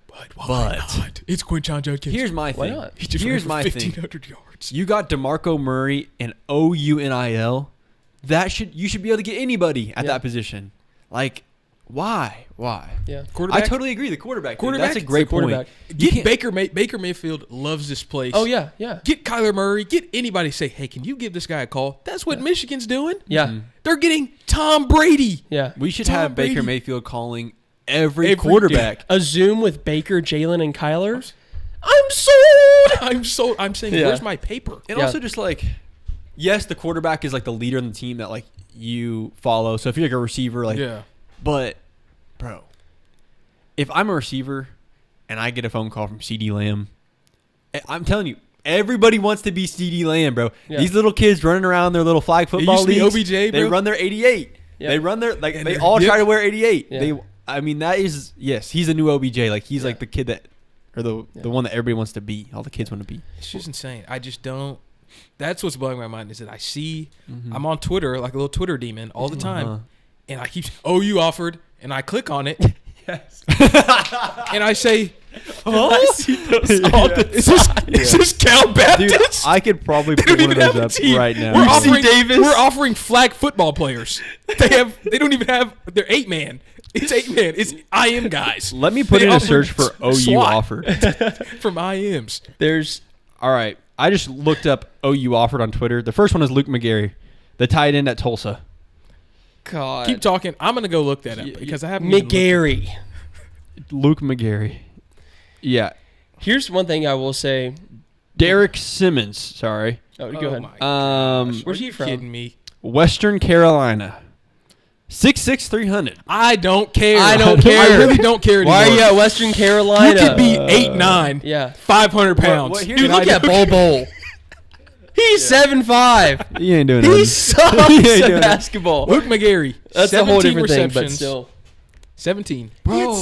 But why not? It's Quinton Judkins. Here's my Why thing. not? He just Here's ran my for thing. 1,500 yards. You got DeMarco Murray and OU NIL. You should be able to get anybody at that position. Like, why? Yeah. I Quarterback. totally agree. The quarterback. Quarterback? That's a great It's the quarterback. point. Get Baker Mayfield loves this place. Oh yeah. Yeah. Get Kyler Murray. Get anybody. Say, hey, can you give this guy a call? That's what Michigan's doing. Yeah. They're getting Tom Brady. Yeah. We should Tom have Baker Brady. Mayfield calling every Every quarterback. A Zoom with Baker, Jalen, and Kyler. I'm sold. I'm saying, Yeah. where's my paper? And Yeah. also just like, yes, the quarterback is like the leader in the team that like you follow. So if you're like a receiver, like, Yeah. but bro, if I'm a receiver and I get a phone call from CD Lamb, I'm telling you, everybody wants to be CD Lamb, bro. Yeah. These little kids running around their little flag football used to be leagues, OBJ, they bro. run their 88. Yeah. They run their like And they they're- all yep. try to wear 88. Yeah. I mean that is yes, he's a new OBJ. Like he's like the kid that or the Yeah. one that everybody wants to be. All the kids want to be. It's just insane. I just don't. That's what's blowing my mind is that I see, I'm on Twitter, like a little Twitter demon all the time. Uh-huh. And I keep, you offered, and I click on it. Yes. And I say, I see those all the is this Cal Dude, Baptist? I could probably They put don't one of even have those a up team. right now. We're offering flag football players. They don't even have their 8-man. It's 8-man. It's IM guys. Let me put They in a offer search for OU SWAT offered. from IMs. There's All right. I just looked up OU offered on Twitter. The first one is Luke McGarry, the tight end at Tulsa. God. Keep talking. I'm gonna go look that up because I haven't. even looked- McGarry. Luke McGarry. Yeah. Here's one thing I will say. Derek Simmons. Sorry. Oh, go Oh ahead. my Um, Where's Are he you from? kidding me? Western Carolina. 6'6", 300. I don't care. I don't care. I really don't care anymore. Why are you at Western Carolina? You could be 8'9", Yeah. 500 pounds. What- here's Dude, what look I at do- Bol Bol. He He's 7'5". He ain't doing He nothing. sucks He ain't at doing basketball. Luke McGarry. That's a whole 17 different thing, but receptions, still. 17. Bro.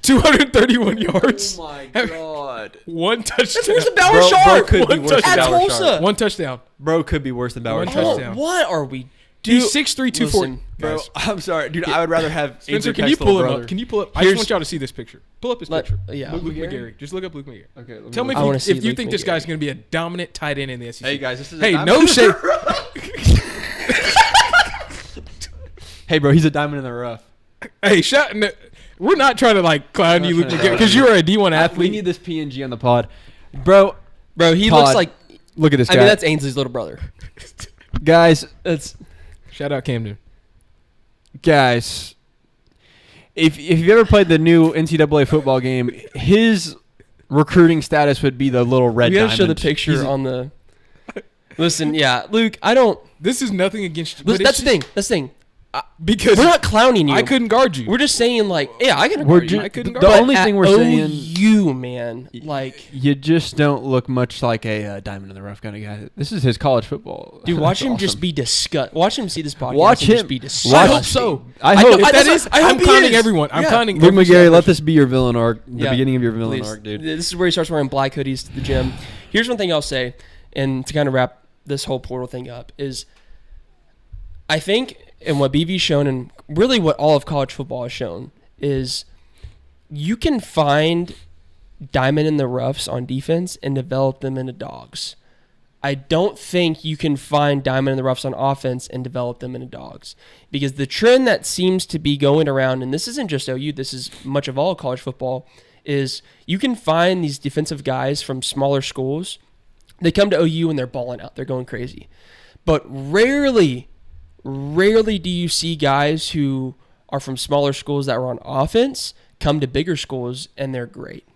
231 yards. Oh my god. One touchdown. That's worse than Bauer Bro Sharp. could be One worse than At Bauer Tulsa. Sharp. One touchdown. Bro could be worse than Bauer One Sharp. touchdown. What are we He's doing? 6'3", 240. Listen, Bro, Guys, I'm sorry, dude. I would rather have Spencer, Andrew can you Peck's pull little him brother. up? Can you pull up? I Here's- just want y'all to see this picture. Pull up his picture. Yeah. Luke McGarry? McGarry. Just look up Luke McGarry. Okay, let me Tell me look. I wanna if see you Luke think this McGarry. guy's going to be a dominant tight end in the SEC. Hey guys, this is. Hey, a no diamond. shade. Hey, bro, he's a diamond in the rough. Hey, we're not trying to like clown you, Luke McGarry, because you're a D1 We athlete. need this PNG on the pod, bro. Bro, he Todd, looks like. Look at this I guy. mean, that's Ainsley's little brother. guys. Shout out Camden. Guys, if you've ever played the new NCAA football game, his recruiting status would be the little red We gotta diamond. show the picture He's- on the. Listen, yeah, Luke. I don't. This is nothing against you. Listen, but that's it's the thing. That's the thing. Because We're not clowning you. I couldn't guard you. We're just saying like, yeah, I can We're agree. ju- I couldn't the guard. only thing we're saying, you man, like, you just don't look much like a diamond in the rough kind of guy. This is his college football. dude, watch That's him just awesome. be disgust. Watch him see this podcast. Watch and just him. be Watch- disgusting. I hope so. I I hope. know- If I- that that's is, what- I hope I'm he clowning is. everyone. I'm Yeah. clowning Luke every McGarry, single let person. this be your villain arc. The Yeah. beginning of your villain Please. arc, dude. This is where he starts wearing black hoodies to the gym. Here's one thing I'll say, and to kind of wrap this whole portal thing up is, I think, and what BV's shown, and really what all of college football has shown, is you can find diamond in the roughs on defense and develop them into dogs. I don't think you can find diamond in the roughs on offense and develop them into dogs. Because the trend that seems to be going around, and this isn't just OU, this is much of all college football, is you can find these defensive guys from smaller schools. They come to OU and they're balling out. They're going crazy. But rarely do you see guys who are from smaller schools that were on offense come to bigger schools and they're great.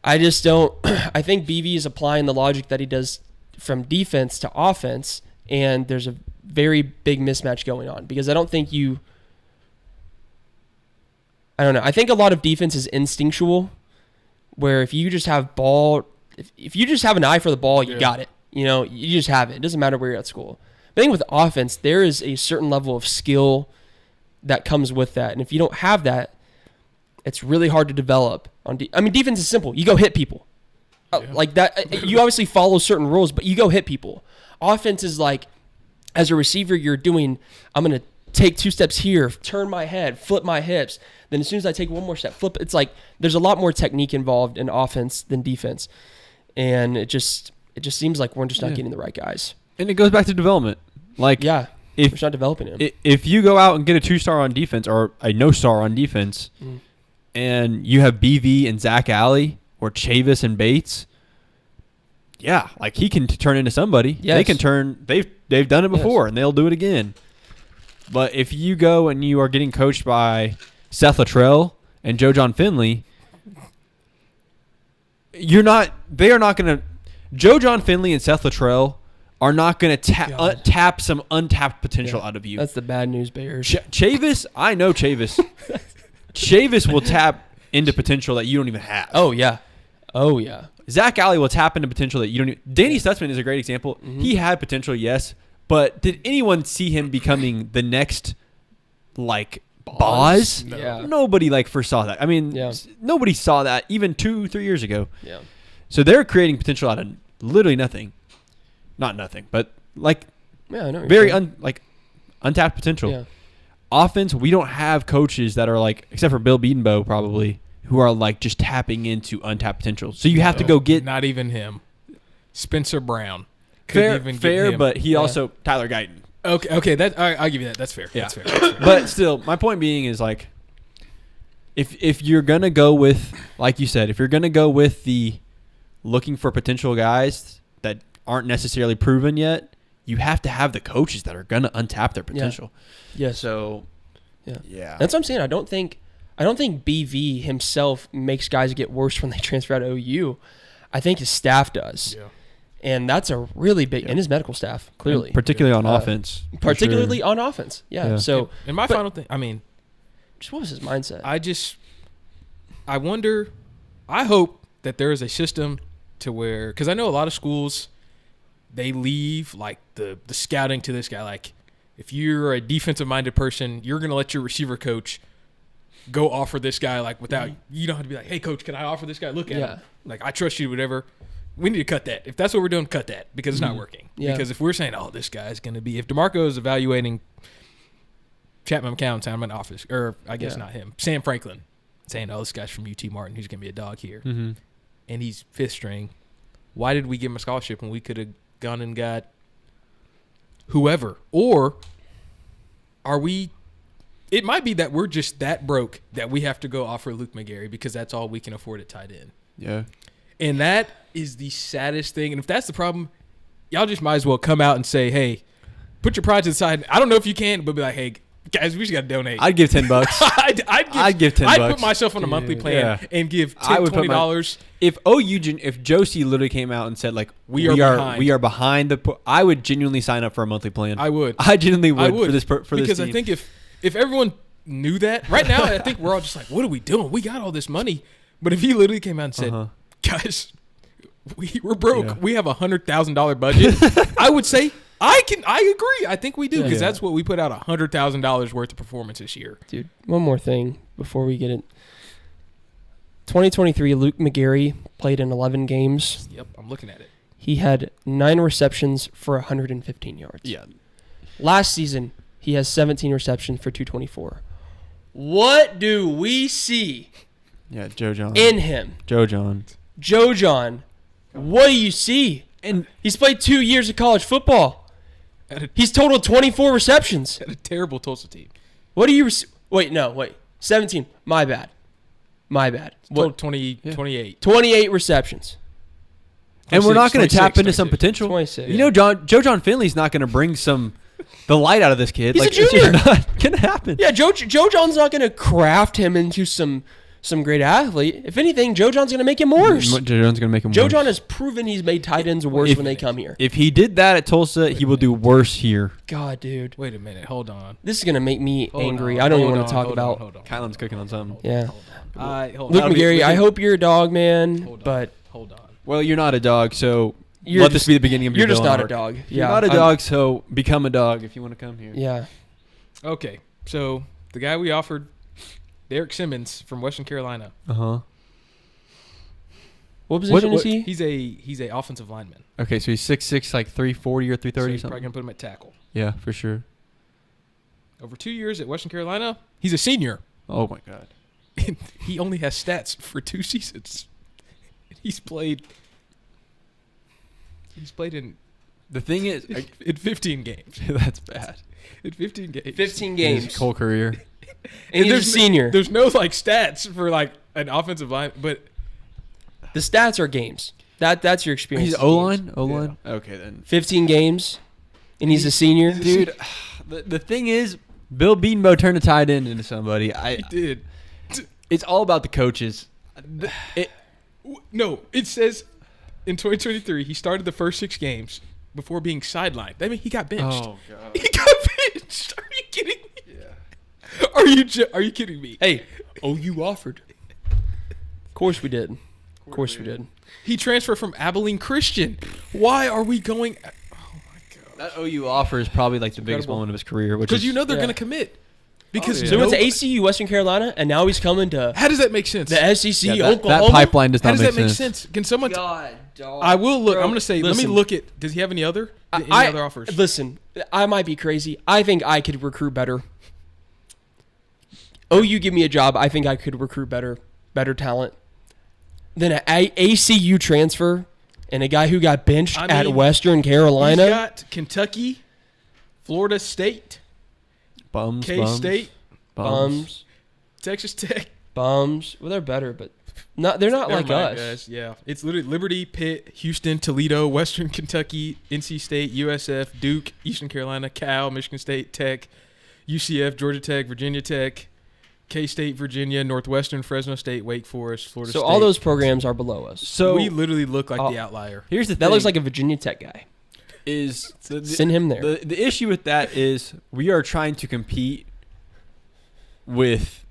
I just don't. I think BV is applying the logic that he does from defense to offense, and there's a very big mismatch going on because I don't think you. I don't know. I think a lot of defense is instinctual, where if you just have ball, if you just have an eye for the ball, you got it. You know, you just have it. It doesn't matter where you're at school. But I think with offense, there is a certain level of skill that comes with that, and if you don't have that, it's really hard to develop. I mean, defense is simple. You go hit people. Like that. You obviously follow certain rules, but you go hit people. Offense is like, as a receiver, you're doing, I'm going to take 2 steps here, turn my head, flip my hips. Then as soon as I take 1 more step, flip. It's like there's a lot more technique involved in offense than defense. And it just seems like we're just not getting the right guys. And it goes back to development. Like, Yeah. if we're just not developing him. if you go out and get a 2-star on defense or a no-star on defense, and you have BV and Zach Alley or Chavis and Bates, yeah, like he can turn into somebody. Yes. They can turn. They've done it before, and they'll do it again. But if you go and you are getting coached by Seth Luttrell and Joe John Finley, you're not. They are not going to. Joe John Finley and Seth Luttrell are not going to tap some untapped potential out of you. That's the bad news bears. Chavis, I know Chavis. Chavis will tap into potential that you don't even have. Oh, yeah. Zach Alley will tap into potential that you don't even. Danny Stutzman is a great example. He had potential, yes. But did anyone see him becoming the next, like, Boz? No. Yeah. Nobody, like, foresaw that. I mean, nobody saw that even 2-3 years ago. Yeah. So they're creating potential out of literally nothing. Not nothing, but, like, Yeah, I know. very, untapped potential. Yeah. Offense, we don't have coaches that are like, except for Bill Bedenbow probably, who are like just tapping into untapped potential. So you have to go get not even him. Spencer Brown. fair, Couldn't even get him. but he also Tyler Guyton. Okay, that I'll give you that. That's fair. Yeah. That's fair. But still, my point being is like, if you're gonna go with, like you said, if you're gonna go with the looking for potential guys that aren't necessarily proven yet, you have to have the coaches that are gonna untap their potential. Yeah. So, yeah. That's what I'm saying. I don't think BV himself makes guys get worse when they transfer out of OU. I think his staff does. Yeah. And that's a really big, and his medical staff, clearly. And particularly on offense. Particularly on offense. Yeah. So, and my final thing, I mean, just what was his mindset? I wonder, I hope that there is a system to where, because I know a lot of schools, they leave like the scouting to this guy. Like, if you're a defensive-minded person, you're going to let your receiver coach go offer this guy, like, without – you don't have to be like, hey, coach, can I offer this guy? Look at him. Like, I trust you, whatever. We need to cut that. If that's what we're doing, cut that because it's not working. Yeah. Because if we're saying, oh, this guy's going to be – if DeMarco is evaluating Chapman McCown, I'm in office – or I guess not him, Sam Franklin, saying, oh, this guy's from UT Martin. He's going to be a dog here. Mm-hmm. And he's fifth string. Why did we give him a scholarship when we could have gone and got whoever? Or are we – it might be that we're just that broke that we have to go offer Luke McGarry because that's all we can afford at tight end. Yeah. And that is the saddest thing. And if that's the problem, y'all just might as well come out and say, hey, put your pride to the side. I don't know if you can, but be like, hey, guys, we just got to donate. I'd give $10. I'd give $10. I'd put myself on a monthly plan and give $10, $20. If Josie literally came out and said, like, we are behind I would genuinely sign up for a monthly plan. I would. I genuinely would for this because team. I think if everyone knew that right now, I think we're all just like, what are we doing? We got all this money. But if he literally came out and said, guys, we're broke. Yeah. We have $100,000 budget. I would say I agree. I think we do because that's what we put out $100,000 worth of performance this year. Dude, one more thing before we get it. 2023, Luke McGarry played in 11 games. Yep, I'm looking at it. He had 9 receptions for 115 yards. Yeah. Last season, he has 17 receptions for 224. What do we see? Yeah, Joe John. In him. Joe John. What do you see? And he's played 2 years of college football. He's totaled 24 receptions. At a terrible Tulsa team. What do you Wait. 17. My bad. Total 28. 28 receptions. And we're not going to tap into 26. some potential. 26. You know, Joe John Finley's not going to bring the light out of this kid. He's like, a junior. It's not going to happen. Yeah, Joe John's not going to craft him into some great athlete. If anything, Joe John's going to make him worse. Joe John's going to make him worse. Joe John has proven he's made tight ends worse when they come here. If he did that at Tulsa, he will do worse here. God, dude. Wait a minute. Hold on. This is going to make me angry. I don't even want to talk about. Hold on. Kylan's cooking on something. Yeah. Hold Luke on. McGarry, I hope you're a dog, man. Hold on. Well, you're not a dog, so let this be the beginning of your You're just not arc. a dog. You're not a dog, so become a dog if you want to come here. Yeah. Okay. So the guy we offered, Derek Simmons from Western Carolina. Uh-huh. What position is he? He's a offensive lineman. Okay, so he's 6'6", like 340 or 330 So he's something. probably gonna put him at tackle. Yeah, for sure. Over 2 years at Western Carolina, he's a senior. Oh my God. And he only has stats for 2 seasons. He's played in The thing is, in 15 games. that's bad. In 15 games. 15 His games. whole career. And he's a senior. There's no like stats for like an offensive line, but The stats are games. That's your experience. He's O-line? O-line? Yeah. Okay, then. 15 games, and he's a senior. Dude, the thing is, Bill Beatonbow turned a tight end into somebody. he did. It's all about the coaches. It says in 2023 he started the first 6 games before being sidelined. I mean, he got benched. Oh God. He got benched. Are you kidding me? Yeah. Are you kidding me? Hey, you offered. Of course we did. Of course we did. He transferred from Abilene Christian. Why are we going? Oh my God. That OU offer is probably like the biggest moment of his career, which Because is they're going to commit. Because So he went to ACU, Western Carolina, and now he's coming to how does that make sense? the SEC, that Oklahoma. pipeline does How not does make that make sense. sense? Can someone? God, dog. I will look. Bro, I'm going to say. listen. Let me look at. Does he have any other offers? Listen, I might be crazy. I think I could recruit better. OU give me a job. I think I could recruit better talent than an ACU transfer and a guy who got benched at Western Carolina. He's got Kentucky, Florida State, Bums, K-State, Bums. Texas Tech. Bums. Well, they're better, but they're not Never like mind, us. Guys. Yeah, it's literally Liberty, Pitt, Houston, Toledo, Western Kentucky, NC State, USF, Duke, Eastern Carolina, Cal, Michigan State, Tech, UCF, Georgia Tech, Virginia Tech, K-State, Virginia, Northwestern, Fresno State, Wake Forest, Florida State. So all those programs are below us. So we literally look like the outlier. Here's the thing. That looks like a Virginia Tech guy. Send him there. The issue with that is we are trying to compete with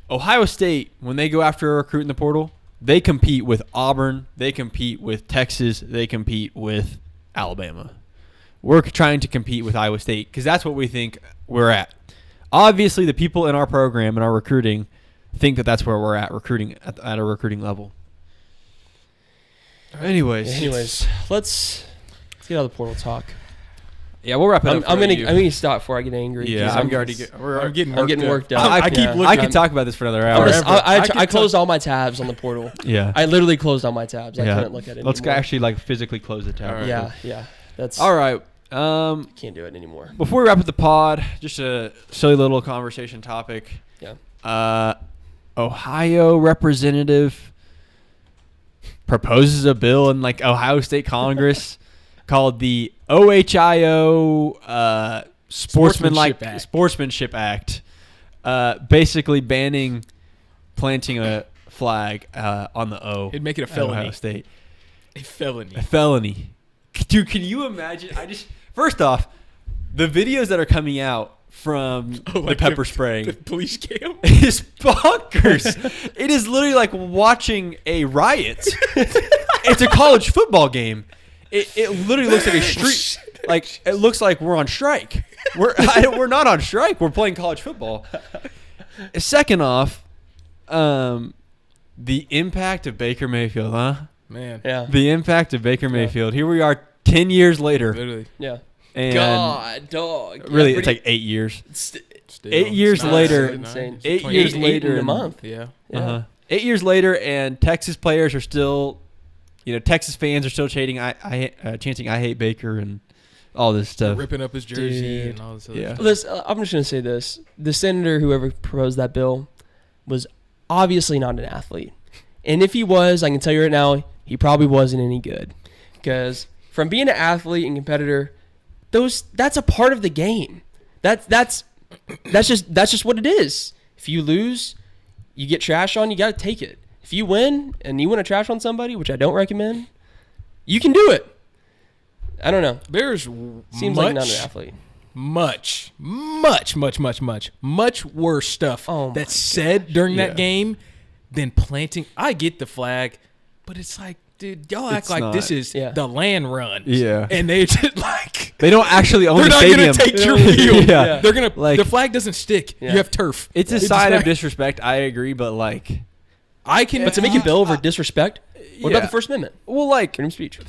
Ohio State. When they go after a recruit in the portal, they compete with Auburn. They compete with Texas. They compete with Alabama. We're trying to compete with Iowa State because that's what we think we're at. Obviously, the people in our program and our recruiting think that that's where we're at recruiting at a recruiting level. Anyways, let's get out of the portal talk. Yeah, we'll wrap it up. I'm gonna stop before I get angry. Yeah, I'm getting worked up. I could talk about this for another hour. I closed all my tabs on the portal. Yeah, I literally closed all my tabs. I couldn't look at it. Let's anymore. actually physically close the tab. Right. Yeah. That's all right. Can't do it anymore. Before we wrap up the pod, just a silly little conversation topic. Yeah. Ohio representative proposes a bill in Ohio State Congress called the OHIO Sportsmanship Act, basically banning planting a flag on the O. It'd make it a felony. Ohio State. A felony. A felony. Dude, can you imagine? First off, the videos that are coming out from the pepper spraying. The police cam? Is bonkers. It is literally like watching a riot. It's a college football game. It literally looks like a street. It looks like we're on strike. We're not on strike. We're playing college football. Second off, the impact of Baker Mayfield, huh? Man. Yeah. The impact of Baker Mayfield. Here we are 10 years later. Literally. Yeah. And God, dog. Really, it's like 8 years. Still, 8 years later. Insane. 8 years later. In a month. Yeah. 8 years later, and Texas players are still, Texas fans are still chanting "I hate Baker" and all this stuff. Ripping up his jersey Dude. and all this other Yeah. stuff. Listen, I'm just gonna say this: the senator, whoever proposed that bill, was obviously not an athlete, and if he was, I can tell you right now, he probably wasn't any good, because from being an athlete and competitor, that's a part of the game. That's just what it is. If you lose, you get trash on. You got to take it. If you win and you want to trash on somebody, which I don't recommend, you can do it. I don't know. There's Seems like not an athlete. Much worse stuff that's said during that game than planting. I get the flag, but it's like, dude, y'all act like this is the land run. Yeah. And they just they don't actually own the stadium. They're not going to take your field. Yeah. They're going to, the flag doesn't stick. Yeah. You have turf. It's a sign of disrespect. I agree, but But to make a bill over disrespect, what about the First Amendment? Well, freedom of speech.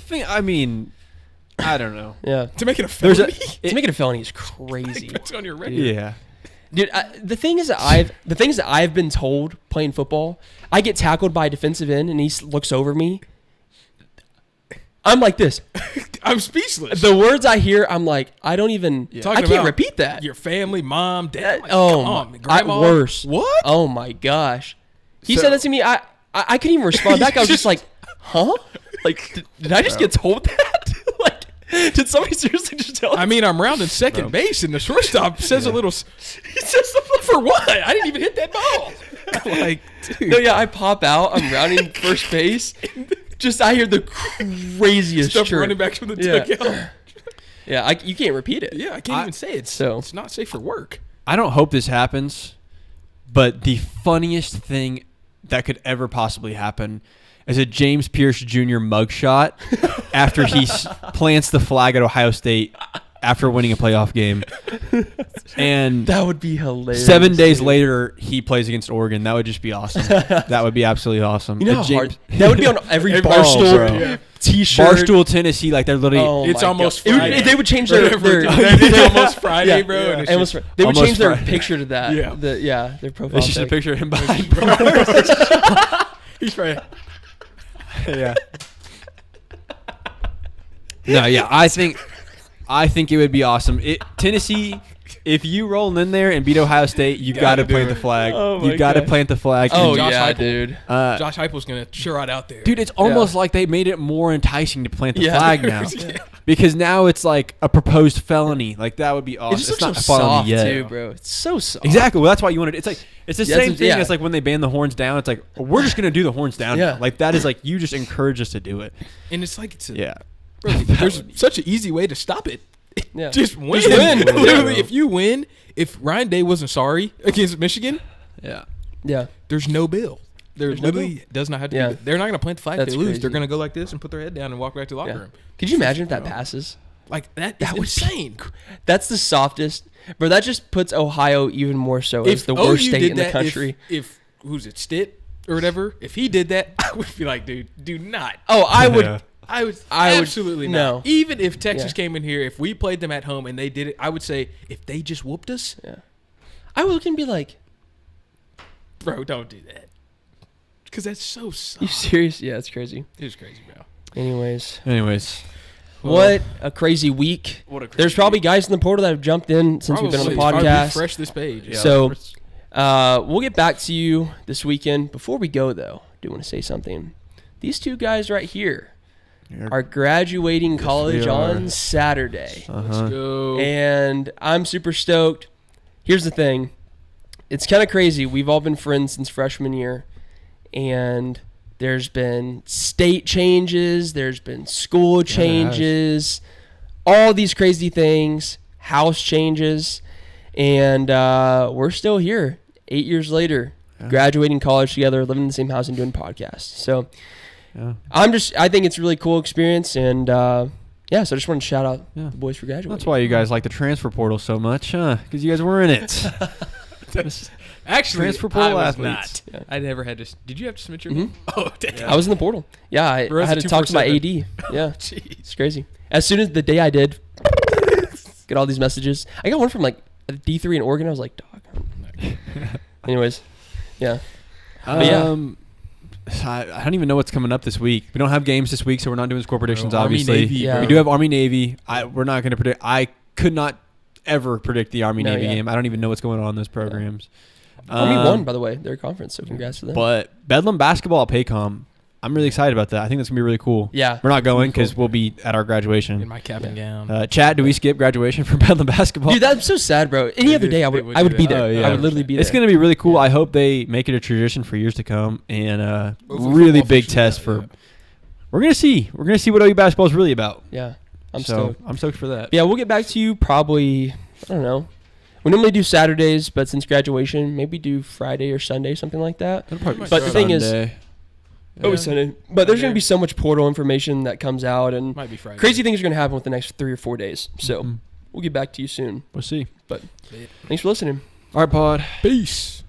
I don't know. Yeah. To make it a felony? To make it a felony is crazy. That's on your record. Yeah. Dude, the thing is that I've been told playing football, I get tackled by a defensive end and he looks over me. I'm like this. I'm speechless. The words I hear, I'm like, I can't repeat that. Your family, mom, dad. Like, come on, grandma. Worse. What? Oh my gosh. He said that to me. I couldn't even respond back. I was just like, huh? Like, did I just get told that? Did somebody seriously just tell me? I mean, I'm rounding second base, and the shortstop says a little. He says something for what? I didn't even hit that ball. Dude. No, yeah, I pop out. I'm rounding first base. I hear the craziest stuff chirp. running back from the dugout. Yeah, you can't repeat it. Yeah, I can't even say it. So it's not safe for work. I don't hope this happens, but the funniest thing that could ever possibly happen is a James Pierce Jr. mugshot after he plants the flag at Ohio State after winning a playoff game. And that would be hilarious. 7 days later, he plays against Oregon. That would just be awesome. That would be absolutely awesome. You know how hard that would be on every Barstool T-shirt. Barstool, Tennessee, they're literally. It's almost Friday. They would change their it's almost Friday, bro. Yeah. They would change their picture to that. Yeah. Their profile. It's just a picture of him behind He's right. Yeah. No, yeah. I think it would be awesome. Tennessee, if you roll in there and beat Ohio State, you've got to plant the flag. You've got to plant the flag. Oh, Josh yeah, Heupel. dude. Josh Heupel's going to sure out there. Dude, it's almost like they made it more enticing to plant the flag now. Yeah. Because now it's like a proposed felony. That would be awesome. It just not looks so a felony soft, yet. too, bro. It's so soft. Exactly. Well, that's why you want it. It's the same thing yeah. as when they ban the horns down. It's like, we're just going to do the horns down. Yeah. That is you just encourage us to do it. And it's like Bro, there's such an easy way to stop it. Yeah. Just win. Just win. Literally, if you win, if Ryan Day wasn't sorry against Michigan, Yeah. there's no bill. There literally does not have to be. They're not going to plant the flag if That's they lose. crazy. They're going to go like this and put their head down and walk back to the locker room. Could you imagine if that passes? Like, that is insane. That's the softest. Bro, that just puts Ohio even more so as the worst state in the country. If who's it, Stitt or whatever, if he did that, I would be like, dude, do not. Oh, I would. I would absolutely not. No. Even if Texas came in here, if we played them at home and they did it, I would say, if they just whooped us, I would look and be like, bro, don't do that. Because that's so soft. You serious? Yeah, it's crazy. It is crazy, bro. Anyways. Well, what a crazy week. What a crazy There's probably guys in the portal that have jumped in since we've been on the podcast. Refresh this page. Yeah. So we'll get back to you this weekend. Before we go, though, I do want to say something. These two guys right here are graduating college on Saturday. Let's go. And I'm super stoked. Here's the thing. It's kind of crazy. We've all been friends since freshman year. And there's been state changes. There's been school changes. All these crazy things. House changes. And we're still here 8 years later. Graduating college together, living in the same house and doing podcasts. So I think it's a really cool experience. And so I just want to shout out the boys for graduating. That's why you guys like the transfer portal so much, huh? Because you guys were in it. Actually, transfer portal I was athletes. not. I never had to. Did you have to submit your name? Oh, damn. I was in the portal. Yeah, I had to talk to my AD. Yeah, Jeez. it's crazy. As soon as the day I did, get all these messages. I got one from like D3 in Oregon. I was like, dog. Anyways, yeah. But I don't even know what's coming up this week. We don't have games this week, so we're not doing score predictions, obviously. Army, Navy, We do have Army-Navy. We're not going to predict. I could not ever predict the Army-Navy game. I don't even know what's going on in those programs. Army won, by the way, their conference, so congrats to them. But Bedlam basketball at Paycom, I'm really excited about that. I think that's going to be really cool. Yeah. We're not going because we'll be at our graduation. In my cap and gown. Chat, do we skip graduation for Bedlam basketball? Dude, that's so sad, bro. Any other day, I would be there. I would literally be there. It's going to be really cool. I hope they make it a tradition for years to come. And really big test for – we're going to see. We're going to see what OU basketball is really about. Yeah. I'm stoked. I'm stoked for that. Yeah, we'll get back to you probably, I don't know. We normally do Saturdays, but since graduation, maybe do Friday or Sunday, something like that. But the thing is, Sunday. But there's going to be so much portal information that comes out, and Might be Friday. crazy things are going to happen with the next 3 or 4 days. So we'll get back to you soon. We'll see. But thanks for listening. All right, pod. Peace.